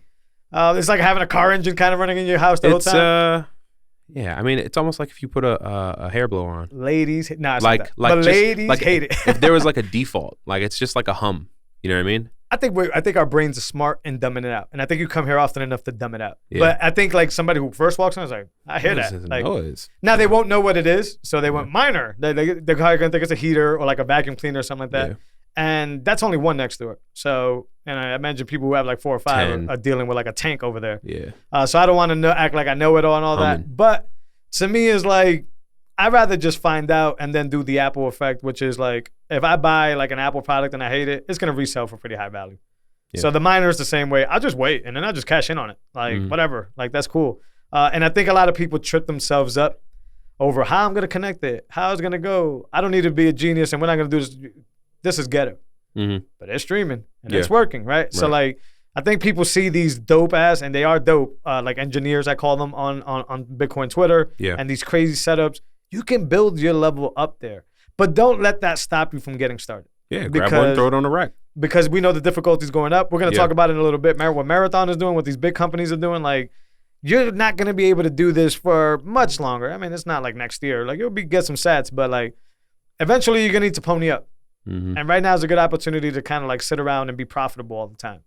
S5: Yeah. It's like having a car engine kind of running in your house the whole time.
S6: Yeah, I mean, it's almost like if you put a hair blower on.
S5: Ladies, nah, it's
S6: like
S5: but ladies hate it.
S6: If there was like a default, like it's just like a hum. You know what I mean?
S5: I think our brains are smart in dumbing it out, and I think you come here often enough to dumb it out. Yeah. But I think like somebody who first walks in is like, I hear that. Like,
S6: noise.
S5: Now they won't know what it is, so they went minor. They're probably gonna think it's a heater or like a vacuum cleaner or something like that. Yeah. And that's only one next to it. So, and I imagine people who have like 4 or 5 are dealing with like a tank over there.
S6: Yeah.
S5: So I don't want to act like I know it all and all that. But to me, is like, I'd rather just find out and then do the Apple effect, which is like, if I buy like an Apple product and I hate it, it's gonna resell for pretty high value. Yeah. So the miner is the same way. I'll just wait and then I'll just cash in on it. Like whatever, like that's cool. And I think a lot of people trip themselves up over how I'm gonna connect it, how it's gonna go. I don't need to be a genius and we're not gonna do this. This is ghetto. But it's streaming and it's working, right? So like, I think people see these dope ass, and they are dope, like engineers, I call them on Bitcoin Twitter, and these crazy setups. You can build your level up there, but don't let that stop you from getting started.
S6: Yeah, grab one, throw it on the rack.
S5: Because we know the difficulty's going up. We're going to talk about it in a little bit. What Marathon is doing, what these big companies are doing, like, you're not going to be able to do this for much longer. I mean, it's not like next year. Like, get some sats, but like, eventually you're going to need to pony up. And right now is a good opportunity to kind of like sit around and be profitable all the time.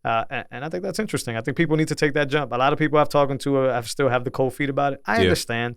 S5: And I think that's interesting. I think people need to take that jump. A lot of people I've talked to still have the cold feet about it. I understand.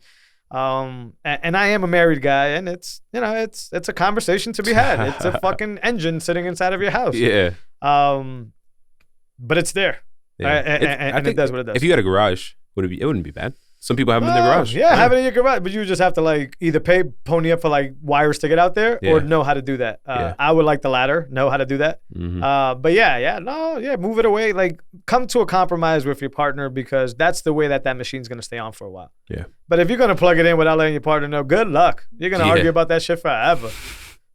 S5: And I am a married guy, and it's a conversation to be had. It's a fucking engine sitting inside of your house.
S6: Yeah.
S5: But it's there.
S6: Yeah.
S5: And it does what it does.
S6: If you had a garage, it wouldn't be bad. Some people have them in their garage.
S5: Yeah, have it in your garage, but you just have to like either pony up for like wires to get out there, or know how to do that. I would like the latter, know how to do that. But move it away. Like, come to a compromise with your partner, because that's the way that machine's gonna stay on for a while.
S6: Yeah.
S5: But if you're gonna plug it in without letting your partner know, good luck. You're gonna argue about that shit forever.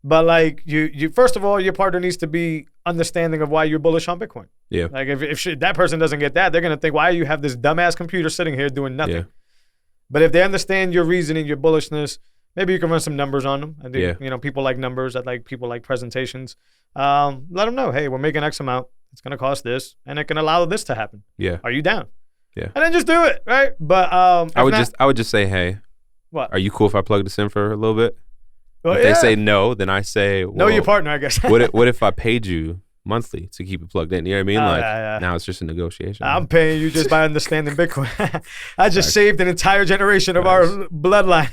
S5: But like, you first of all, your partner needs to be understanding of why you're bullish on Bitcoin.
S6: Yeah.
S5: Like if that person doesn't get that, they're gonna think, why do you have this dumbass computer sitting here doing nothing? Yeah. But if they understand your reasoning, your bullishness, maybe you can run some numbers on them. I think, people like numbers. People like presentations. Let them know, hey, we're making X amount. It's going to cost this, and it can allow this to happen.
S6: Yeah.
S5: Are you down?
S6: Yeah.
S5: And then just do it, right? But
S6: I would just say, hey,
S5: what?
S6: Are you cool if I plug this in for a little bit? Well, if they say no, then I say, well,
S5: know your partner, I guess.
S6: what if I paid you monthly to keep it plugged in? You know what I mean? Now it's just a negotiation.
S5: I'm paying you just by understanding Bitcoin. I just saved an entire generation of our bloodline.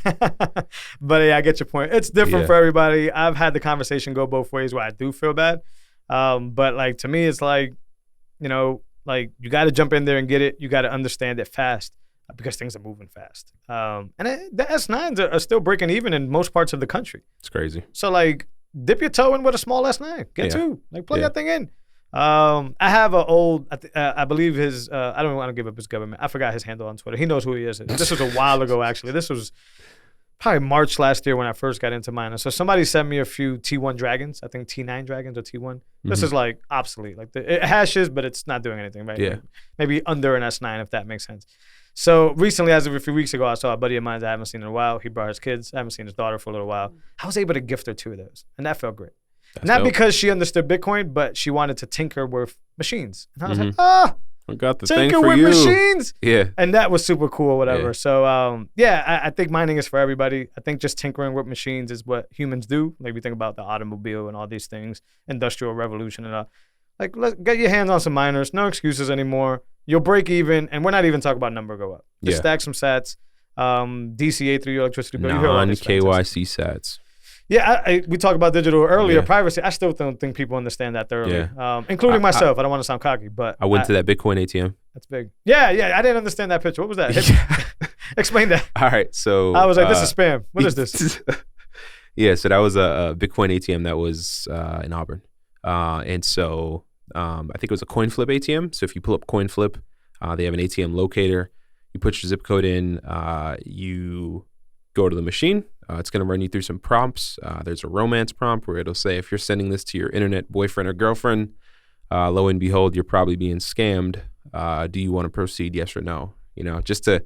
S5: But I get your point. It's different for everybody. I've had the conversation go both ways where I do feel bad. But like, to me, it's like, like, you got to jump in there and get it. You got to understand it fast, because things are moving fast. And the S9s are still breaking even in most parts of the country.
S6: It's crazy.
S5: So like, dip your toe in with a small S9. Get 2. Like, plug that thing in. I have an old, I believe his, I don't want to give up his government. I forgot his handle on Twitter. He knows who he is. This was a while ago, actually. This was probably March last year when I first got into mining. So somebody sent me a few T1 Dragons. I think T9 Dragons or T1. This is like obsolete. Like, it hashes, but it's not doing anything, right?
S6: Yeah.
S5: Maybe under an S9, if that makes sense. So recently, as of a few weeks ago, I saw a buddy of mine that I haven't seen in a while. He brought his kids. I haven't seen his daughter for a little while. I was able to gift her 2 of those, and that felt great. That's not dope. Because she understood Bitcoin, but she wanted to tinker with machines. And I was like,
S6: I got the thing
S5: tinker
S6: for
S5: with
S6: you.
S5: Machines.
S6: Yeah.
S5: And that was super cool, whatever.
S6: Yeah.
S5: So, I think mining is for everybody. I think just tinkering with machines is what humans do. Like, we think about the automobile and all these things, industrial revolution and all. Like, get your hands on some miners. No excuses anymore. You'll break even, and we're not even talking about number go up. Just stack some sats, DCA through your electricity bill.
S6: Non-KYC sats.
S5: Yeah, we talked about digital earlier,
S6: Yeah.
S5: privacy. I still don't think people understand that thoroughly,
S6: Yeah.
S5: including myself. I don't want to sound cocky, but
S6: I went to that Bitcoin ATM.
S5: That's big. Yeah, I didn't understand that picture. What was that? Explain that.
S6: All right, so
S5: I was like, this is spam. What is this?
S6: Yeah, so that was a Bitcoin ATM that was in Auburn, and so I think it was a coin flip ATM. So if you pull up coin flip, they have an ATM locator. You put your zip code in, you go to the machine. It's going to run you through some prompts. There's a romance prompt where it'll say, if you're sending this to your internet boyfriend or girlfriend, lo and behold, you're probably being scammed. Do you want to proceed? Yes or no? You know, just to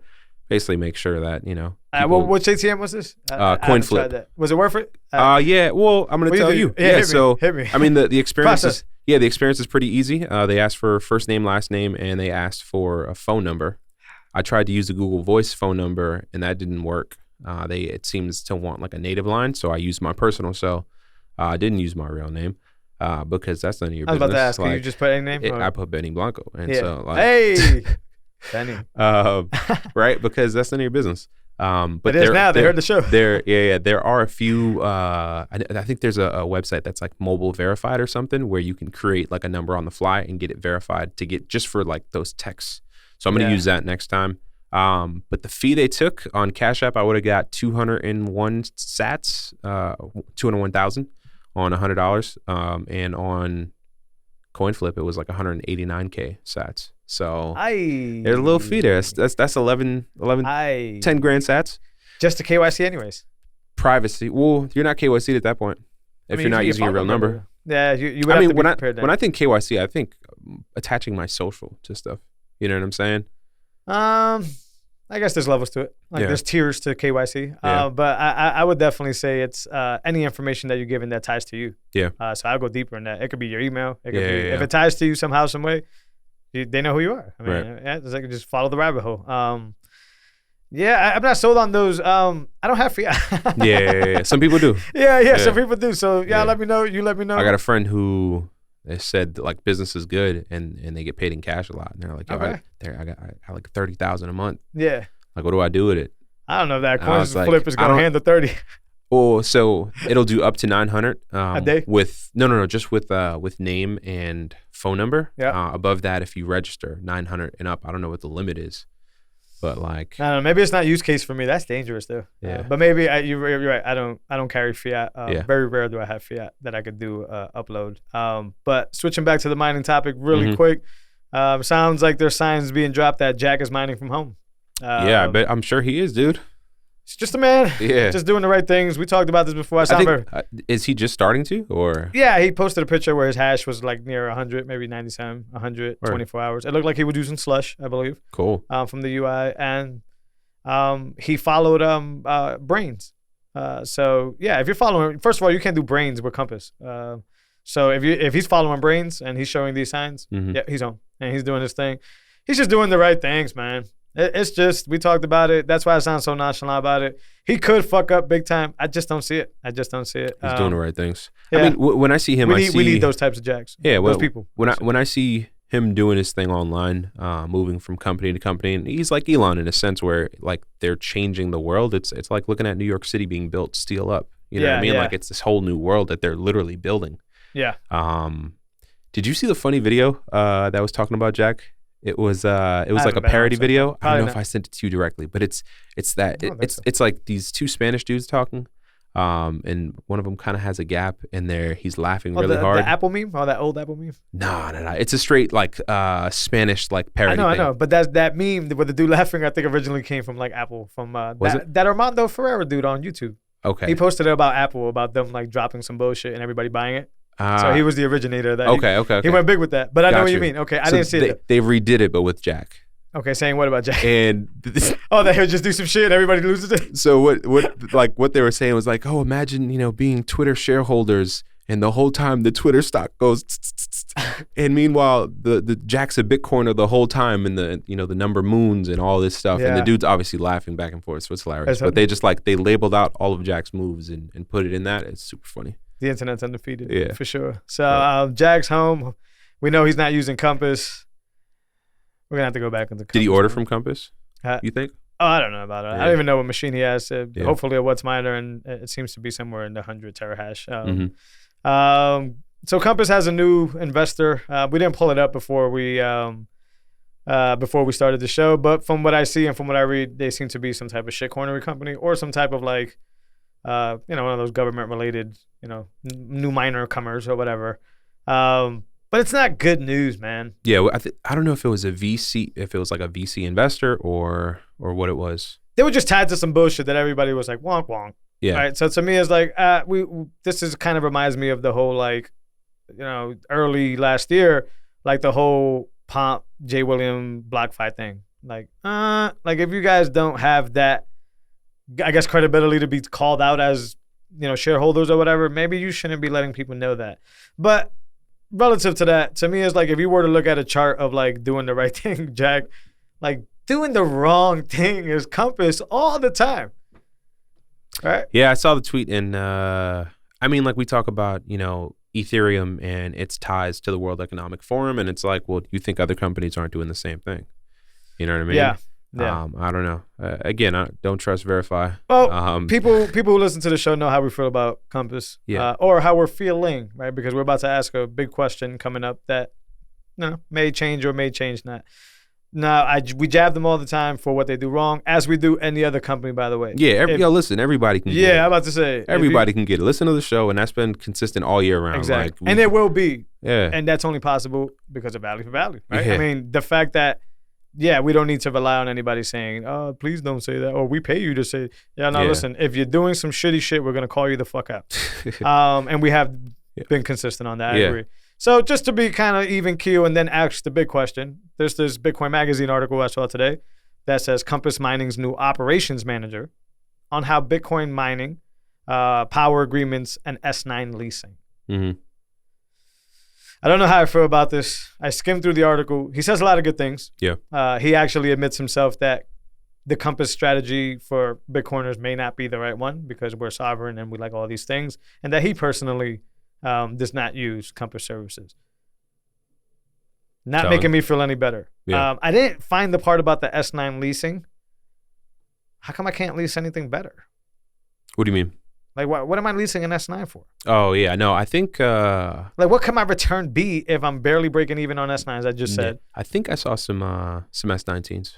S6: basically make sure that, you know.
S5: Which ATM was this?
S6: Coin flip.
S5: Was it worth it?
S6: Yeah. Well, I'm going to tell you.
S5: Yeah,
S6: hit me. I mean, the experience
S5: Process.
S6: is, the experience is pretty easy. They asked for first name, last name, and they asked for a phone number. I tried to use the Google Voice phone number, and that didn't work. It seems to want like a native line, so I used my personal cell. I didn't use my real name because that's none of your business.
S5: I was about to ask, can you just put any name?
S6: I put Benny Blanco, and
S5: Yeah.
S6: so like,
S5: Hey, Benny.
S6: right, because that's none of your business. But
S5: It is now. They heard the show.
S6: There are a few. I think there's a website that's like mobile verified or something where you can create like a number on the fly and get it verified to get just for like those texts. So I'm going to use that next time. But the fee they took on Cash App, I would have got 201 sats, 201,000 on $100. And on CoinFlip, it was like 189K sats. So there's a little fee there. That's 11, 10 grand sats.
S5: Just to KYC anyways.
S6: Privacy. Well, you're not KYC'd at that point if you're not using your real number.
S5: Yeah, you would have to be prepared then.
S6: When I think KYC, I think attaching my social to stuff. You know what I'm saying?
S5: I guess there's levels to it. Like there's tiers to KYC. But I would definitely say it's any information that you're giving that ties to you.
S6: Yeah.
S5: So I'll go deeper in that. It could be your email. It could be if it ties to you somehow, some way, they know who you are. I mean, it's like just follow the rabbit hole. I'm not sold on those. I don't have fiat.
S6: Yeah. Some people do.
S5: Yeah. Some people do. So let me know. You let me know.
S6: I got a friend who they said that, like, business is good and they get paid in cash a lot. And they're like, yo, I got like 30,000 a month.
S5: Yeah.
S6: Like, what do I do with it?
S5: I don't know if that coin
S6: like,
S5: flip is gonna handle 30.
S6: Oh, so it'll do up to 900
S5: a day
S6: with just with name and phone number.
S5: Yeah.
S6: Above that, if you register 900 and up, I don't know what the limit is, but like
S5: I don't know. Maybe it's not use case for me. That's dangerous though.
S6: Yeah.
S5: But maybe you're right. I don't carry fiat. Very rare do I have fiat that I could do upload. But switching back to the mining topic really quick. Sounds like there's signs being dropped that Jack is mining from home.
S6: I bet I'm sure he is, dude.
S5: He's just a man.
S6: Yeah.
S5: Just doing the right things. We talked about this before.
S6: Is he just starting to, or?
S5: Yeah, he posted a picture where his hash was like near 100, maybe 97, 100, 24 hours. It looked like he was using Slush, I believe.
S6: Cool.
S5: From the UI. And he followed Brains. So, yeah, if you're following, first of all, you can't do Brains with Compass. So if he's following Brains and he's showing these signs, he's on. And he's doing his thing. He's just doing the right things, man. It's just, we talked about it. That's why I sound so nonchalant about it. He could fuck up big time. I just don't see it. He's
S6: doing the right things.
S5: Yeah.
S6: I mean, when I see him,
S5: we need those types of Jacks.
S6: Yeah,
S5: those people.
S6: When I see him doing his thing online, moving from company to company, and he's like Elon in a sense where like they're changing the world. It's like looking at New York City being built, steel up. You know what I mean? Like it's this whole new world that they're literally building.
S5: Yeah.
S6: Did you see the funny video that was talking about Jack? It was like a parody video. I don't know if I sent it to you directly, but it's like these two Spanish dudes talking, and one of them kind of has a gap in there. He's laughing really hard.
S5: The Apple meme, that old Apple meme.
S6: No. It's a straight like Spanish like parody.
S5: I know, but that meme with the dude laughing, I think originally came from like Apple from that Armando Ferreira dude on YouTube.
S6: Okay.
S5: He posted it about Apple, about them like dropping some bullshit and everybody buying it. So he was the originator of that.
S6: Okay.
S5: He went big with that. But I know what you mean. Okay, I didn't see it.
S6: They redid it, but with Jack.
S5: Okay, saying what about Jack?
S6: And
S5: that he'll just do some shit and everybody loses it?
S6: So what they were saying was like, oh, imagine, being Twitter shareholders and the whole time the Twitter stock goes and meanwhile the Jack's a Bitcoiner the whole time and the number moons and all this stuff. And the dude's obviously laughing back and forth, so it's hilarious. But they just they labeled out all of Jack's moves and put it in that. It's super funny.
S5: The internet's undefeated, for sure. So Jack's home. We know he's not using Compass. We're gonna have to go back into Compass.
S6: Did he order from Compass? You think?
S5: Oh, I don't know about it. I don't even know what machine he has.
S6: Yeah.
S5: Hopefully a what's miner, and it seems to be somewhere in the 100 terahash. So Compass has a new investor. We didn't pull it up before we started the show, but from what I see and from what I read, they seem to be some type of shitcoinery company or some type of like, one of those government related, new miner comers or whatever. But it's not good news, man.
S6: Yeah, well, I don't know if it was a VC, if it was like a VC investor or what it was.
S5: They were just tied to some bullshit that everybody was like, wonk, wonk.
S6: Yeah.
S5: Right. So to me, it's like, this is kind of reminds me of the whole, like, early last year, like the whole Pomp, J. William BlockFi thing. Like if you guys don't have that, I guess, credibility to be called out as, shareholders or whatever, maybe you shouldn't be letting people know that. But relative to that, to me, it's like if you were to look at a chart of like doing the right thing, Jack, like doing the wrong thing is Compass all the time. Right?
S6: Yeah, I saw the tweet, and like we talk about, Ethereum and its ties to the World Economic Forum, and it's like, well, you think other companies aren't doing the same thing? You know what I mean?
S5: Yeah.
S6: I don't know. Again, I don't trust verify.
S5: Well, people who listen to the show know how we feel about Compass, or how we're feeling, right? Because we're about to ask a big question coming up that may change or may change not. No, we jab them all the time for what they do wrong, as we do any other company, by the way.
S6: Yeah, listen, everybody can get it.
S5: Yeah, I'm about to say.
S6: Everybody can get it. Listen to the show, and that's been consistent all year round.
S5: Exactly. And it will be.
S6: Yeah.
S5: And that's only possible because of value for value, right?
S6: Yeah.
S5: I mean, the fact that, we don't need to rely on anybody saying, oh, please don't say that, or we pay you to say, listen, if you're doing some shitty shit, we're going to call you the fuck out. And we have been consistent on that, I agree. So just to be kind of even keel and then ask the big question, there's this Bitcoin Magazine article I saw today that says Compass Mining's new operations manager on how Bitcoin mining, power agreements, and S9 leasing.
S6: Mm-hmm.
S5: I don't know how I feel about this. I skimmed through the article. He says a lot of good things.
S6: Yeah.
S5: He actually admits himself that the Compass strategy for Bitcoiners may not be the right one because we're sovereign and we like all these things, and that he personally does not use Compass services. Not making me feel any better.
S6: Yeah.
S5: I didn't find the part about the S9 leasing. How come I can't lease anything better?
S6: What do you mean?
S5: Like, what am I leasing an S9 for?
S6: Oh, yeah. No, I think...
S5: like, what can my return be if I'm barely breaking even on S9s, I just said?
S6: I think I saw some S19s.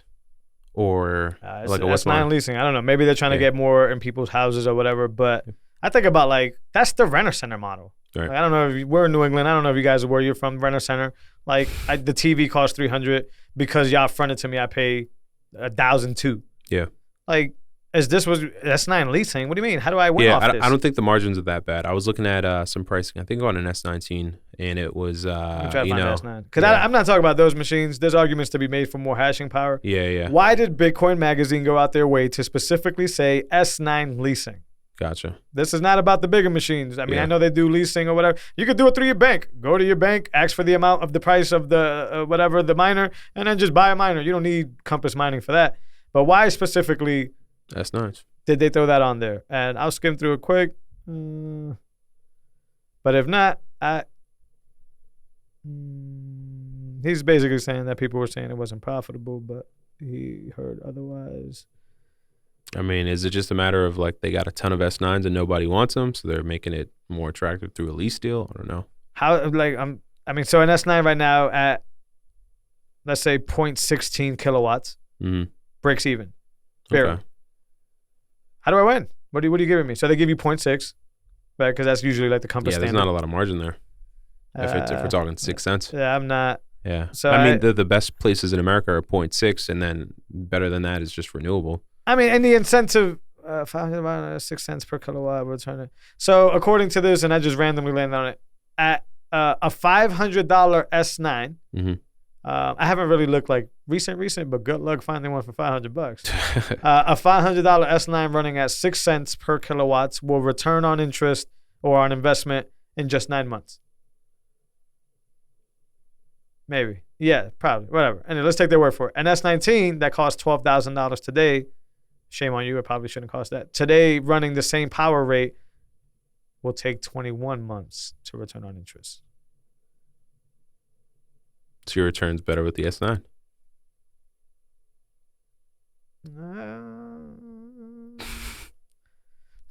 S6: Or like a
S5: S9 leasing. I don't know. Maybe they're trying to get more in people's houses or whatever. But I think about, like, that's the renter center model.
S6: Right.
S5: Like, I don't know if we're in New England. I don't know if you guys are where you're from, renter center. Like, the TV costs $300 because y'all fronted to me. I pay $1,000 too.
S6: Yeah.
S5: Like, S9 leasing? What do you mean? How do I win off this?
S6: I don't think the margins are that bad. I was looking at some pricing. I think on an S19, and it was
S5: S9. Because I'm not talking about those machines. There's arguments to be made for more hashing power.
S6: Yeah.
S5: Why did Bitcoin Magazine go out their way to specifically say S9 leasing?
S6: Gotcha.
S5: This is not about the bigger machines. I mean, I know they do leasing or whatever. You could do it through your bank. Go to your bank, ask for the amount of the price of the whatever the miner, and then just buy a miner. You don't need Compass Mining for that. But why specifically?
S6: That's nice.
S5: Did they throw that on there? And I'll skim through it quick. But if not, he's basically saying that people were saying it wasn't profitable, but he heard otherwise.
S6: I mean, is it just a matter of like they got a ton of S9s and nobody wants them, so they're making it more attractive through a lease deal? I don't know.
S5: So an S9 right now at, let's say, 0.16 kilowatts, breaks even. Barely.
S6: Okay.
S5: How do I win? What are you giving me? So they give you 0.6, right? Because that's usually like the Compass standard.
S6: Yeah, there's not a lot of margin there. If we're talking 6 cents.
S5: Yeah, I'm not.
S6: Yeah.
S5: So
S6: I mean, the best places in America are 0.6, and then better than that is just renewable.
S5: I mean, and the incentive, 6 cents per kilowatt, we're trying to. So according to this, and I just randomly landed on it, at a $500 S9, I haven't really looked like recent, but good luck finding one for $500. A $500 S9 running at 6 cents per kilowatts will return on interest or on investment in just 9 months. Maybe. Yeah, probably. Whatever. And let's take their word for it. An S19 that costs $12,000 today, shame on you, it probably shouldn't cost that. Today, running the same power rate will take 21 months to return on interest.
S6: So your return's better with the S9?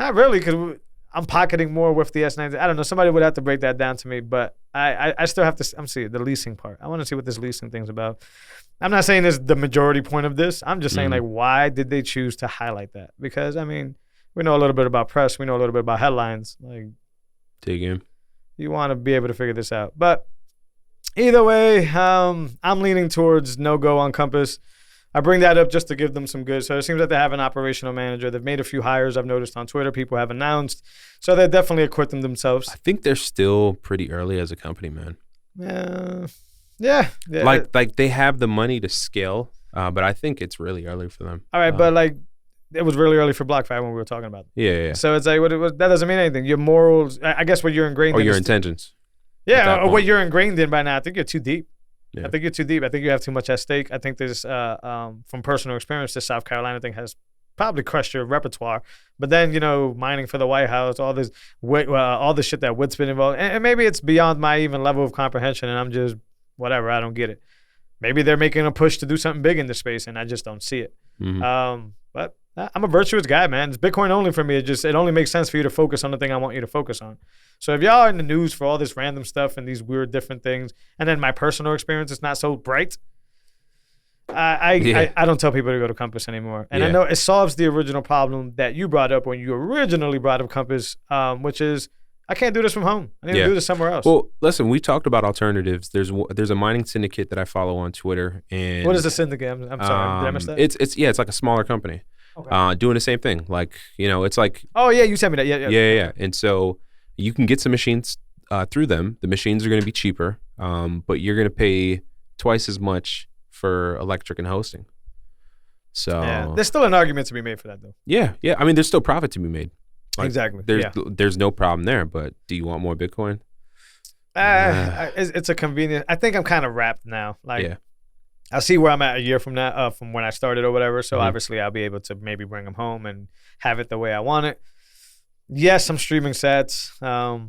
S5: Not really, because I'm pocketing more with the S90. I don't know. Somebody would have to break that down to me, but I still have to. I'm seeing the leasing part. I want to see what this leasing thing's about. I'm not saying this is the majority point of this. I'm just saying, like, why did they choose to highlight that? Because, I mean, we know a little bit about press. We know a little bit about headlines. Like,
S6: dig in.
S5: You want to be able to figure this out. But either way, I'm leaning towards no-go on Compass. I bring that up just to give them some good. So it seems like they have an operational manager. They've made a few hires I've noticed on Twitter. People have announced. So they're definitely equipping themselves.
S6: I think they're still pretty early as a company, man.
S5: Yeah.
S6: Like they have the money to scale, but I think it's really early for them.
S5: All right, but like it was really early for BlockFi when we were talking about it.
S6: Yeah.
S5: So it's like that doesn't mean anything. Your morals, I guess, what you're ingrained in.
S6: Or your intentions.
S5: Yeah, or what you're ingrained in by now. I think you're too deep.
S6: Yeah.
S5: I think you're too deep. I think you have too much at stake. I think there's, from personal experience, the South Carolina thing has probably crushed your repertoire. But then, mining for the White House, all this shit that Wood's been involved, and maybe it's beyond my even level of comprehension, and I'm just whatever. I don't get it. Maybe they're making a push to do something big in this space, and I just don't see it. But I'm a virtuous guy, man. It's Bitcoin only for me. It only makes sense for you to focus on the thing I want you to focus on. So if y'all are in the news for all this random stuff and these weird different things, and then my personal experience is not so bright, I don't tell people to go to Compass anymore. And I know it solves the original problem that you brought up when you originally brought up Compass, which is I can't do this from home. I need to do this somewhere else.
S6: Well, listen, we talked about alternatives. There's a mining syndicate that I follow on Twitter, and
S5: what is the syndicate? I'm sorry, did I miss that?
S6: It's like a smaller company, doing the same thing. Like it's like
S5: you sent me that.
S6: Yeah. And so you can get some machines through them. The machines are going to be cheaper, but you're going to pay twice as much for electric and hosting. So
S5: there's still an argument to be made for that, though.
S6: Yeah. I mean, there's still profit to be made. Like,
S5: exactly.
S6: There's no problem there, but do you want more Bitcoin?
S5: It's a convenient. I think I'm kind of wrapped now. I'll see where I'm at a year from now, from when I started or whatever. So obviously I'll be able to maybe bring them home and have it the way I want it. Yes, I'm streaming sets. I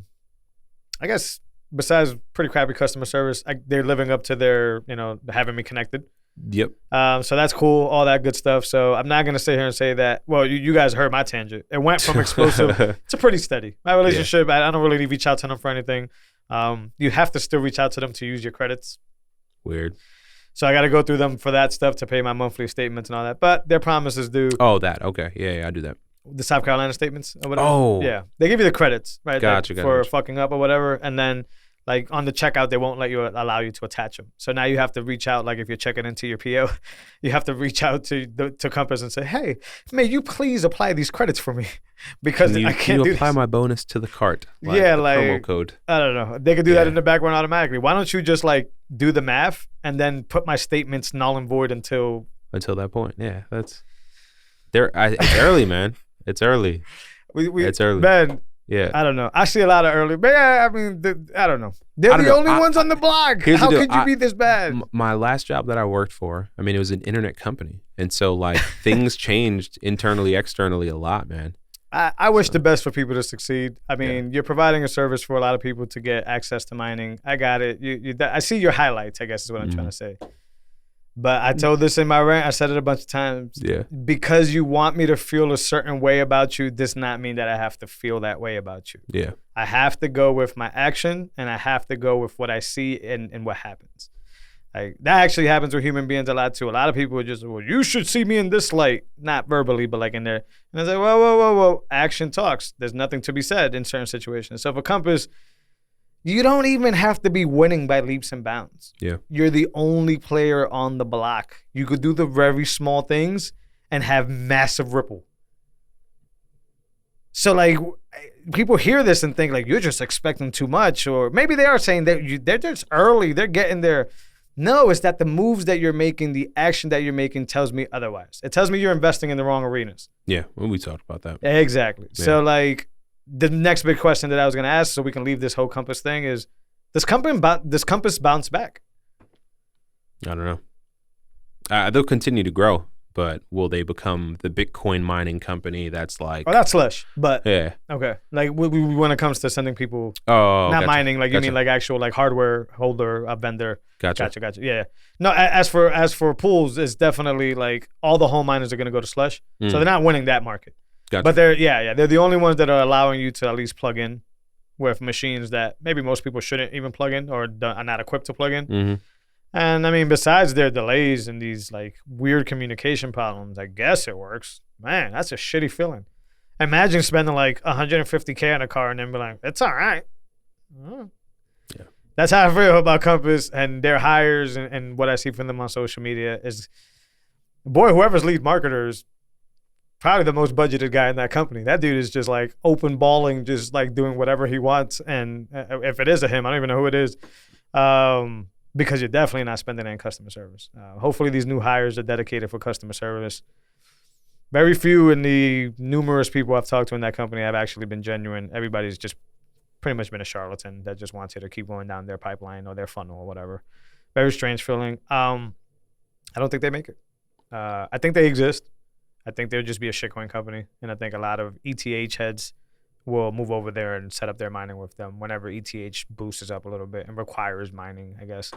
S5: guess besides pretty crappy customer service, they're living up to their, having me connected.
S6: Yep.
S5: So that's cool, all that good stuff. So I'm not gonna sit here and say that. Well, you guys heard my tangent. It went from explosive to pretty steady. My relationship, I don't really reach out to them for anything. You have to still reach out to them to use your credits.
S6: Weird.
S5: So I got to go through them for that stuff to pay my monthly statements and all that. But their promises do.
S6: Oh, that. Okay. Yeah, I do that.
S5: The South Carolina statements or whatever.
S6: Oh.
S5: Yeah. They give you the credits, right?
S6: Gotcha.
S5: For fucking up or whatever. And then, like, on the checkout, they won't allow you to attach them. So now you have to reach out, like, if you're checking into your PO, you have to reach out to Compass and say, hey, may you please apply these credits for me? Because I can't do
S6: apply
S5: this.
S6: my bonus to the cart.
S5: Promo
S6: code.
S5: I don't know. They could do that in the background automatically. Why don't you just, like, do the math and then put my statements null and void until
S6: that point? Yeah, it's early, man. It's early. It's early.
S5: Man,
S6: yeah.
S5: I don't know. I see a lot of early. But yeah, I mean, I don't know. They're the only ones on the block. How could you be this bad?
S6: My last job that I worked for, I mean, it was an internet company. And so, like, things changed internally, externally a lot, man.
S5: I wish the best for people to succeed. I mean, you're providing a service for a lot of people to get access to mining. I got it. I see your highlights, I guess is what I'm trying to say. But I told this in my rant. I said it a bunch of times.
S6: Yeah.
S5: Because you want me to feel a certain way about you does not mean that I have to feel that way about you.
S6: Yeah.
S5: I have to go with my action, and I have to go with what I see and what happens. Like, that actually happens with human beings a lot too. A lot of people are just, well, you should see me in this light, not verbally, but like in there. And I was like, whoa. Action talks. There's nothing to be said in certain situations. So for Compass, you don't even have to be winning by leaps and bounds.
S6: Yeah.
S5: You're the only player on the block. You could do the very small things and have massive ripple. So, like, people hear this and think, like, you're just expecting too much. Or maybe they are saying that they're just early. They're getting there. No, it's that the moves that you're making, the action that you're making tells me otherwise. It tells me you're investing in the wrong arenas.
S6: Yeah, well, we talked about that.
S5: Exactly.
S6: Yeah.
S5: So, like, the next big question that I was going to ask so we can leave this whole Compass thing is, does Compass bounce back?
S6: I don't know. They'll continue to grow, but will they become the Bitcoin mining company that's like...
S5: Oh, that's slush, but...
S6: Yeah.
S5: Okay. Like, when it comes to sending people...
S6: Oh,
S5: not
S6: gotcha.
S5: mining, like, you mean like actual, like, hardware holder, a vendor.
S6: Gotcha.
S5: Yeah. No, as for pools, it's definitely, like, all the home miners are going to go to slush, so they're not winning that market.
S6: Gotcha.
S5: But they're the only ones that are allowing you to at least plug in with machines that maybe most people shouldn't even plug in or are not equipped to plug in.
S6: Mm-hmm.
S5: And I mean, besides their delays and these like weird communication problems, I guess it works. Man, that's a shitty feeling. Imagine spending like $150K on a car and then be like, it's all right.
S6: Yeah.
S5: That's how I feel about Compass and their hires and what I see from them on social media is, boy, whoever's lead marketer is probably the most budgeted guy in that company. That dude is just like open balling, just like doing whatever he wants. And if it is a him, I don't even know who it is. Because you're definitely not spending it in customer service. Hopefully these new hires are dedicated for customer service. Very few in the numerous people I've talked to in that company have actually been genuine. Everybody's just pretty much been a charlatan that just wants you to keep going down their pipeline or their funnel or whatever. Very strange feeling. I don't think they make it. I think they exist. I think they'll just be a shitcoin company. And I think a lot of ETH heads will move over there and set up their mining with them whenever ETH boosts up a little bit and requires mining, I guess.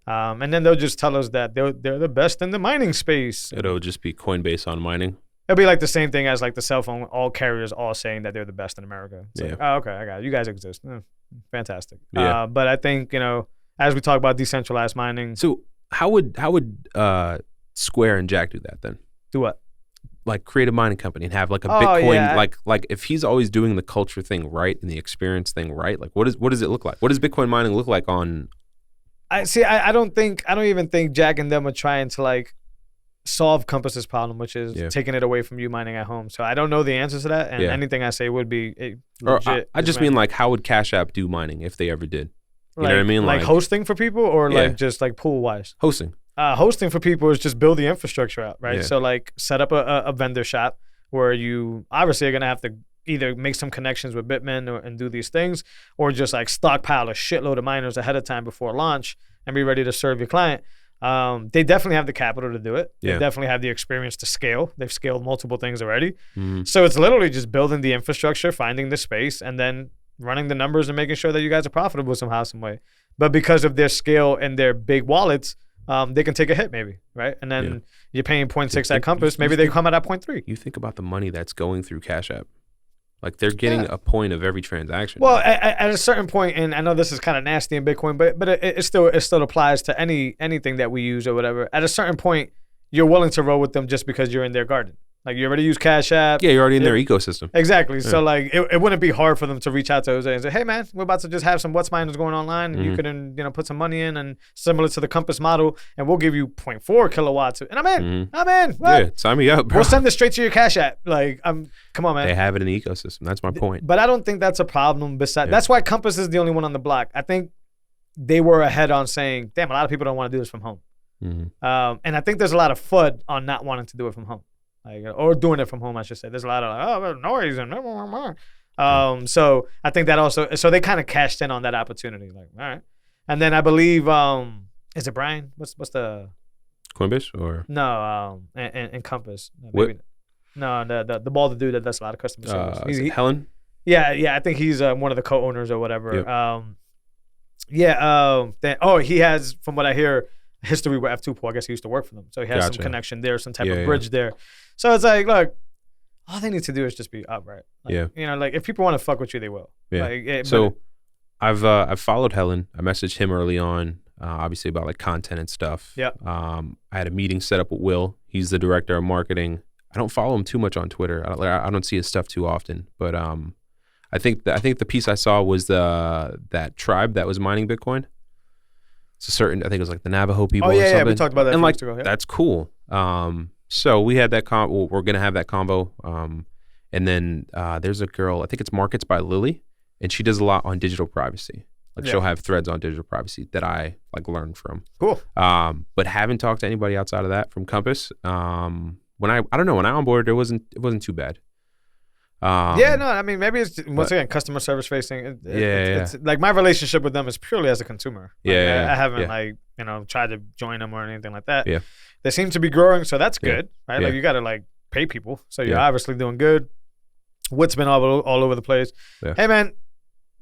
S5: And then they'll just tell us that they're the best in the mining space.
S6: It'll just be Coinbase on mining.
S5: It'll be like the same thing as like the cell phone, all carriers all saying that they're the best in America. It's like, oh, okay, I got it. You guys exist. Fantastic.
S6: Yeah.
S5: But I think, as we talk about decentralized mining.
S6: So how would Square and Jack do that then?
S5: Do what?
S6: Like create a mining company and have like a Bitcoin,
S5: yeah.
S6: like if he's always doing the culture thing right and the experience thing right, like what does it look like? What does Bitcoin mining look like on?
S5: I don't even think Jack and them are trying to like solve Compass's problem, which is taking it away from you mining at home. So I don't know the answers to that, and anything I say would be legit.
S6: I just mean like how would Cash App do mining if they ever did? You know what I mean?
S5: Like hosting for people or like just like pool wise?
S6: Hosting.
S5: Hosting for people is just build the infrastructure out, right?
S6: Yeah.
S5: So like set up a vendor shop where you obviously are going to have to either make some connections with Bitmain and do these things, or just like stockpile a shitload of miners ahead of time before launch and be ready to serve your client. They definitely have the capital to do it. They definitely have the experience to scale. They've scaled multiple things already. Mm-hmm. So it's literally just building the infrastructure, finding the space, and then running the numbers and making sure that you guys are profitable somehow, some way. But because of their scale and their big wallets, they can take a hit maybe, right? And then you're paying 0.6 at Compass. Maybe they come out at 0.3.
S6: You think about the money that's going through Cash App. Like they're getting a point of every transaction.
S5: Well, at a certain point, and I know this is kind of nasty in Bitcoin, but it still applies to anything that we use or whatever. At a certain point, you're willing to roll with them just because you're in their garden. Like you already use Cash App.
S6: Yeah, you're already in their ecosystem.
S5: Exactly. Yeah. So like it wouldn't be hard for them to reach out to Jose and say, hey man, we're about to just have some what's miners going online. And you can put some money in, and similar to the Compass model, and we'll give you 0.4 kilowatts. And I'm in. I'm in. What?
S6: Yeah, sign me up, bro.
S5: We'll send this straight to your Cash App. Like come on, man.
S6: They have it in the ecosystem. That's my point.
S5: But I don't think that's a problem. That's why Compass is the only one on the block. I think they were ahead on saying, damn, a lot of people don't want to do this from home. Mm-hmm. And I think there's a lot of FUD on not wanting to do it from home. Or doing it from home, I should say. There's a lot of noise and so I think that also. So they kind of cashed in on that opportunity. Like, all right, and then I believe is it Brian? What's the
S6: Coinbase or
S5: no? And Compass.
S6: What?
S5: No, the bald dude that does a lot of customer service.
S6: Helen.
S5: Yeah. I think he's one of the co-owners or whatever.
S6: Yep.
S5: He has, from what I hear, history with F2 I guess he used to work for them, so he has some connection there, some type of bridge there. So it's like, look, all they need to do is just be upright. Like, like if people want to fuck with you, they will.
S6: Yeah. So I've followed Helen. I messaged him early on, obviously about like content and stuff.
S5: Yeah.
S6: I had a meeting set up with Will. He's the director of marketing. I don't follow him too much on Twitter. I don't see his stuff too often. But I think the piece I saw was that tribe that was mining Bitcoin. It's a certain, I think it was like the Navajo people. or something.
S5: Yeah, we talked about that.
S6: And like
S5: ago,
S6: that's cool. So we had that we're gonna have that convo. And then there's a girl, I think it's Markets by Lily, and she does a lot on digital privacy. Like she'll have threads on digital privacy that I like learned from.
S5: Cool.
S6: But haven't talked to anybody outside of that from Compass. When I don't know, when I onboarded, it wasn't too bad.
S5: I mean, maybe it's once again customer service facing. It's like my relationship with them is purely as a consumer. Like, I haven't tried to join them or anything like that.
S6: Yeah,
S5: they seem to be growing, so that's good, right? Like you got to like pay people, so you're obviously doing good. What's been all over the place. Yeah. Hey man,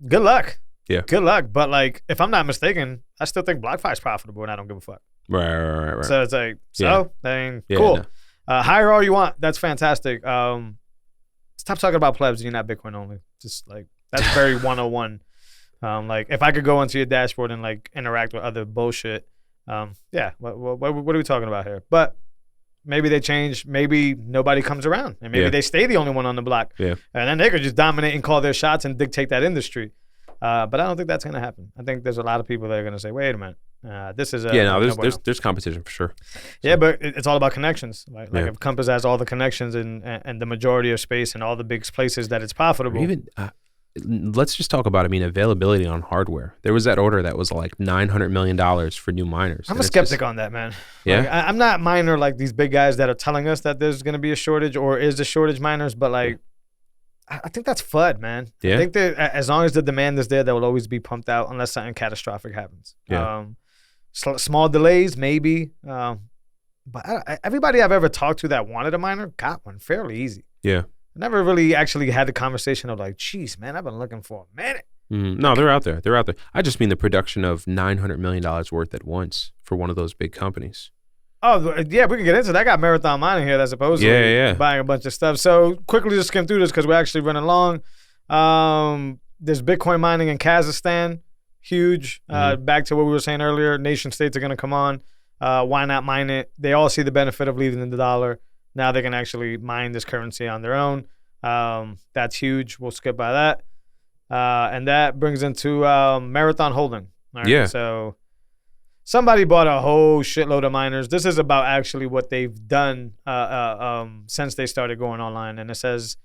S5: good luck.
S6: Yeah,
S5: good luck. But like, if I'm not mistaken, I still think BlockFi is profitable, and I don't give a fuck.
S6: Right.
S5: So it's like, cool. No. Hire all you want. That's fantastic. stop talking about plebs and you're not Bitcoin only. Just like, that's very 101. Like if I could go onto your dashboard and like interact with other bullshit, yeah, what are we talking about here? But maybe they change. Maybe nobody comes around, and maybe they stay the only one on the block. Yeah, and then they could just dominate and call their shots and dictate that industry. But I don't think that's gonna happen. I think there's a lot of people that are gonna say, "Wait a minute, this is a
S6: there's competition for sure."
S5: Yeah, but it's all about connections. Like if Compass has all the connections and the majority of space and all the big places that it's profitable.
S6: Or even let's just talk about, I mean, availability on hardware. There was that order that was like $900 million for new miners.
S5: I'm a skeptic on that, man.
S6: Yeah.
S5: Like, I'm not miner like these big guys that are telling us that there's going to be a shortage or is a shortage miners, but like, I think that's FUD, man.
S6: Yeah.
S5: I think that as long as the demand is there, that will always be pumped out unless something catastrophic happens.
S6: Yeah.
S5: Small delays, maybe. But everybody I've ever talked to that wanted a miner got one fairly easy.
S6: Yeah.
S5: I never really actually had the conversation of like, geez, man, I've been looking for a minute.
S6: No, they're out there. They're out there. I just mean the production of $900 million worth at once for one of those big companies.
S5: Oh, yeah, we can get into that. I got Marathon Mining here that's supposedly buying a bunch of stuff. So quickly just skim through this because we're actually running long. There's Bitcoin mining in Kazakhstan. Huge. Back to what we were saying earlier, nation states are going to come on. Why not mine it? They all see the benefit of leaving the dollar. Now they can actually mine this currency on their own. That's huge. We'll skip by that. And that brings into Marathon Holding. All right?
S6: Yeah.
S5: So somebody bought a whole shitload of miners. This is about actually what they've done since they started going online. And it says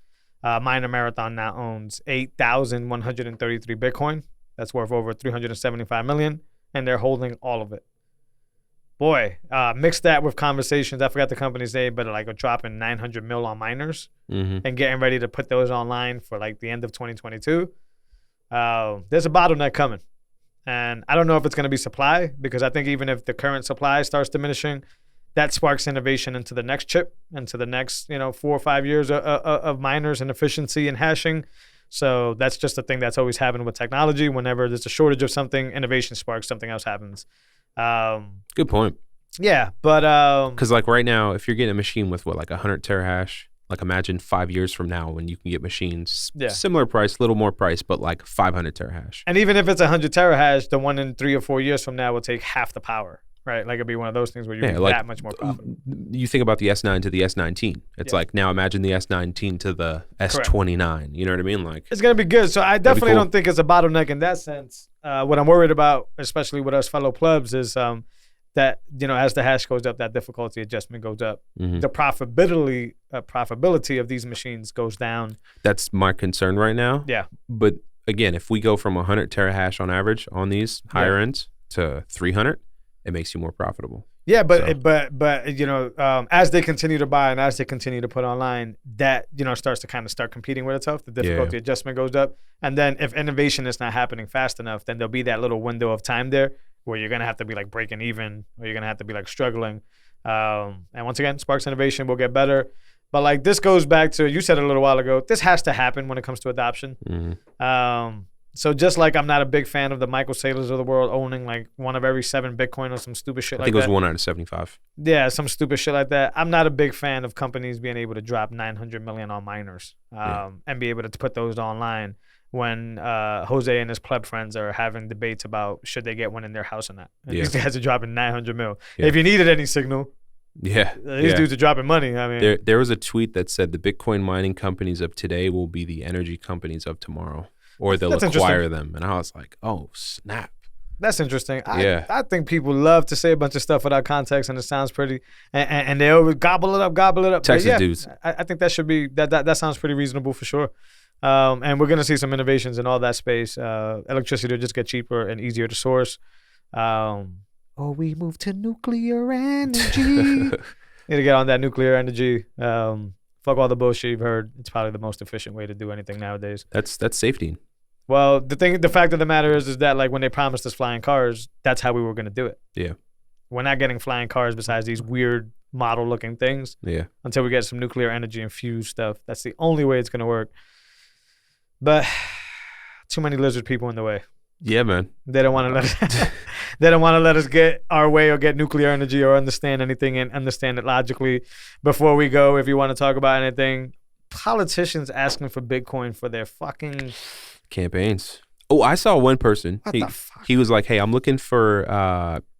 S5: Miner Marathon now owns 8,133 Bitcoin. That's worth over $375 million. And they're holding all of it. Boy, mix that with conversations. I forgot the company's name, but like dropping 900 mil on miners and getting ready to put those online for like the end of 2022. There's a bottleneck coming. And I don't know if it's going to be supply, because I think even if the current supply starts diminishing, that sparks innovation into the next chip, into the next 4 or 5 years of miners and efficiency and hashing. So that's just a thing that's always happened with technology. Whenever there's a shortage of something, innovation sparks, something else happens.
S6: Good point.
S5: Yeah, but
S6: because like right now, if you're getting a machine with like 100 terahash, like imagine 5 years from now when you can get machines similar price, little more price, but like 500 terahash.
S5: And even if it's 100 terahash, the one in 3 or 4 years from now will take half the power, right? Like it'd be one of those things where you're that much more profitable.
S6: You think about the S9 to the S19. It's like now imagine the S19 to the S29. You know what I mean? Like
S5: it's gonna be good. So I definitely don't think it's a bottleneck in that sense. What I'm worried about, especially with us fellow plebs, is that as the hash goes up, that difficulty adjustment goes up. The profitability of these machines goes down.
S6: That's my concern right now.
S5: Yeah.
S6: But again, if we go from 100 terahash on average on these higher ends to 300, it makes you more profitable.
S5: Yeah, but as they continue to buy and as they continue to put online, that starts to start competing with itself. The difficulty adjustment goes up, and then if innovation is not happening fast enough, then there'll be that little window of time there where you're gonna have to be like breaking even, or you're gonna have to be like struggling. And once again, sparks innovation will get better. But like this goes back to, you said it a little while ago, this has to happen when it comes to adoption. So just like I'm not a big fan of the Michael Saylors of the world owning like one of every 7 Bitcoin or some stupid shit like that.
S6: I think it was 1 out of 75.
S5: Yeah, some stupid shit like that. I'm not a big fan of companies being able to drop 900 million on miners and be able to put those online when Jose and his pleb friends are having debates about should they get one in their house or not. And these guys are dropping 900 mil. If you needed any signal, these dudes are dropping money. I mean,
S6: there was a tweet that said the Bitcoin mining companies of today will be the energy companies of tomorrow. Or they'll acquire them. And I was like, oh, snap.
S5: That's interesting. I think people love to say a bunch of stuff without context, and it sounds pretty. And they always gobble it up.
S6: Texas dudes.
S5: I think that should be, that sounds pretty reasonable for sure. And we're going to see some innovations in all that space. Electricity will just get cheaper and easier to source. We move to nuclear energy. Need to get on that nuclear energy. Fuck all the bullshit you've heard. It's probably the most efficient way to do anything nowadays.
S6: That's safety.
S5: Well, the fact of the matter is that like when they promised us flying cars, that's how we were going to do it.
S6: Yeah.
S5: We're not getting flying cars besides these weird model looking things.
S6: Yeah.
S5: Until we get some nuclear energy infused stuff. That's the only way it's going to work. But too many lizard people in the way.
S6: Yeah, man.
S5: They don't want to let us, they don't want to let us get our way or get nuclear energy or understand anything and understand it logically before we go. If you want to talk about anything, politicians asking for Bitcoin for their fucking
S6: campaigns. Oh, I saw one person.
S5: What the fuck?
S6: He was like, "Hey, I'm looking for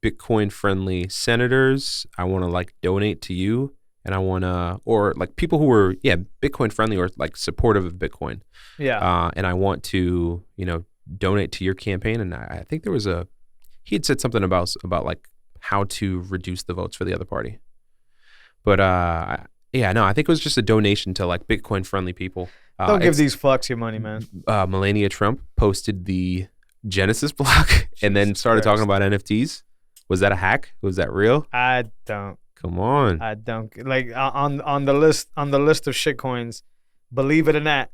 S6: Bitcoin-friendly senators. I want to like donate to you, and I want to, or like people who are Bitcoin-friendly or like supportive of Bitcoin.
S5: Yeah.
S6: And I want to donate to your campaign." And I think there was he had said something about like how to reduce the votes for the other party. But I think it was just a donation to like Bitcoin-friendly people.
S5: Don't give these fucks your money, man.
S6: Melania Trump posted the Genesis block and then started talking about NFTs. Was that a hack? Was that real?
S5: I don't.
S6: Come on.
S5: I don't like on the list of shitcoins. Believe it or not,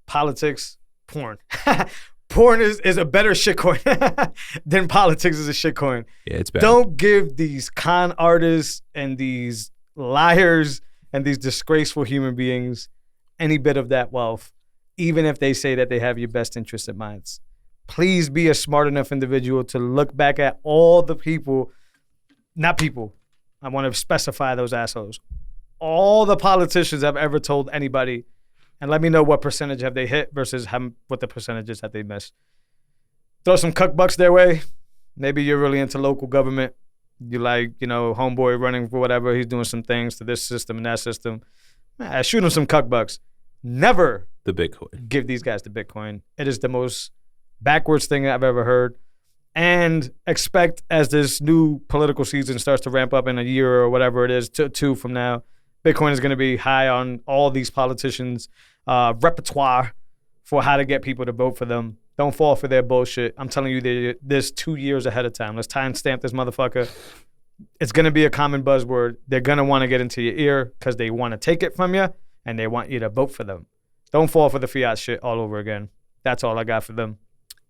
S5: politics, porn. Porn is a better shitcoin than politics is a shitcoin.
S6: Yeah, it's bad.
S5: Don't give these con artists and these liars and these disgraceful human beings any bit of that wealth, even if they say that they have your best interest in mind. Please be a smart enough individual to look back at all the people, I want to specify those assholes, all the politicians I've ever told anybody, and let me know what percentage have they hit versus what the percentages that they missed. Throw some cuck bucks their way. Maybe you're really into local government. You like, homeboy running for whatever. He's doing some things to this system and that system. Man, shoot him some cuck bucks. Never
S6: the Bitcoin.
S5: Give these guys the Bitcoin. It is the most backwards thing I've ever heard. And expect as this new political season starts to ramp up in a year or whatever it is, two from now, Bitcoin is going to be high on all these politicians' repertoire for how to get people to vote for them. Don't fall for their bullshit. I'm telling you, this 2 years ahead of time. Let's time stamp this motherfucker. It's going to be a common buzzword. They're going to want to get into your ear because they want to take it from you and they want you to vote for them. Don't fall for the fiat shit all over again. That's all I got for them.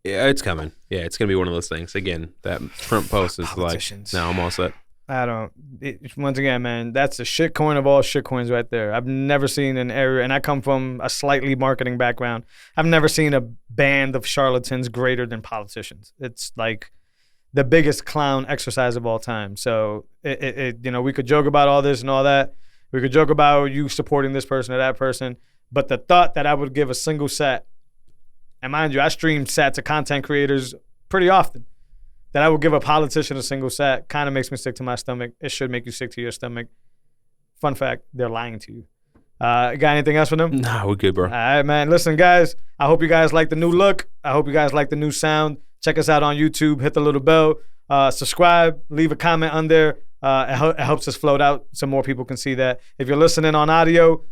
S6: Yeah, it's coming. Yeah, it's going to be one of those things. Again, that Trump post is like, now I'm all set.
S5: Once again, man, that's the shitcoin of all shitcoins right there. I've never seen an area, and I come from a slightly marketing background. I've never seen a band of charlatans greater than politicians. It's like the biggest clown exercise of all time. So, we could joke about all this and all that. We could joke about you supporting this person or that person. But the thought that I would give a single sat, and mind you, I stream sats to content creators pretty often, that I would give a politician a single sat kind of makes me sick to my stomach. It should make you sick to your stomach. Fun fact, they're lying to you. Got anything else for them?
S6: Nah, we're good, bro.
S5: All right, man. Listen, guys, I hope you guys like the new look. I hope you guys like the new sound. Check us out on YouTube. Hit the little bell. Subscribe. Leave a comment on there. It helps us float out so more people can see that. If you're listening on audio,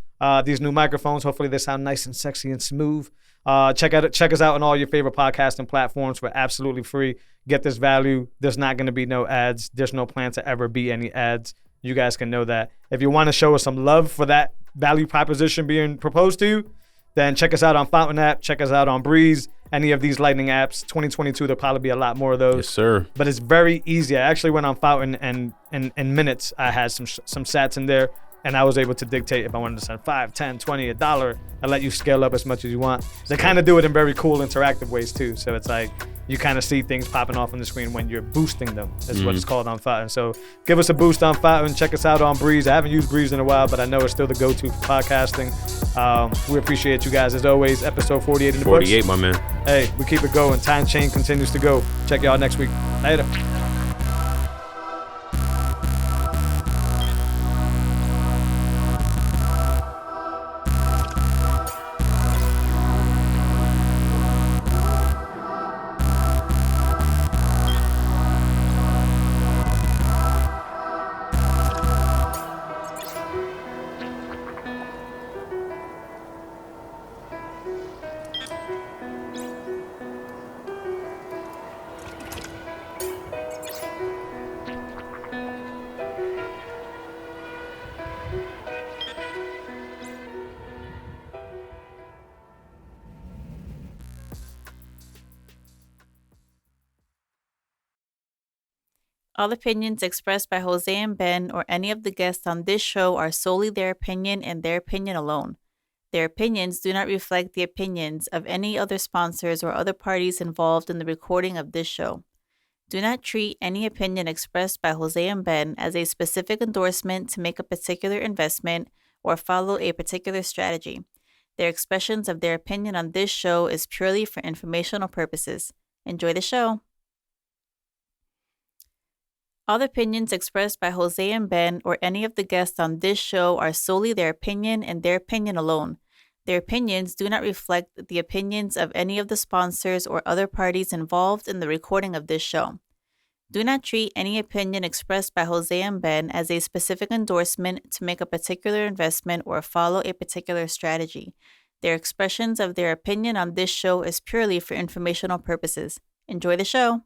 S5: these new microphones, hopefully they sound nice and sexy and smooth. Check us out on all your favorite podcasting platforms. We're absolutely free. Get this value. There's not going to be no ads. There's no plan to ever be any ads. You guys can know that. If you want to show us some love for that value proposition being proposed to you, then check us out on Fountain app. Check us out on Breeze. Any of these Lightning apps. 2022, there'll probably be a lot more of those.
S6: Yes, sir.
S5: But it's very easy. I actually went on Fountain, and in minutes, I had some sats in there. And I was able to dictate if I wanted to send 5, 10, 20, $1. I let you scale up as much as you want. They kind of do it in very cool, interactive ways too. So it's like you kind of see things popping off on the screen when you're boosting them. That's what it's called on Fountain. So give us a boost on Fountain. Check us out on Breeze. I haven't used Breeze in a while, but I know it's still the go-to for podcasting. We appreciate you guys as always. Episode 48 in the books.
S6: 48, my man.
S5: Hey, we keep it going. Time chain continues to go. Check y'all next week. Later.
S7: All opinions expressed by Jose and Ben or any of the guests on this show are solely their opinion and their opinion alone. Their opinions do not reflect the opinions of any other sponsors or other parties involved in the recording of this show. Do not treat any opinion expressed by Jose and Ben as a specific endorsement to make a particular investment or follow a particular strategy. Their expressions of their opinion on this show is purely for informational purposes. Enjoy the show. All the opinions expressed by Jose and Ben or any of the guests on this show are solely their opinion and their opinion alone. Their opinions do not reflect the opinions of any of the sponsors or other parties involved in the recording of this show. Do not treat any opinion expressed by Jose and Ben as a specific endorsement to make a particular investment or follow a particular strategy. Their expressions of their opinion on this show is purely for informational purposes. Enjoy the show.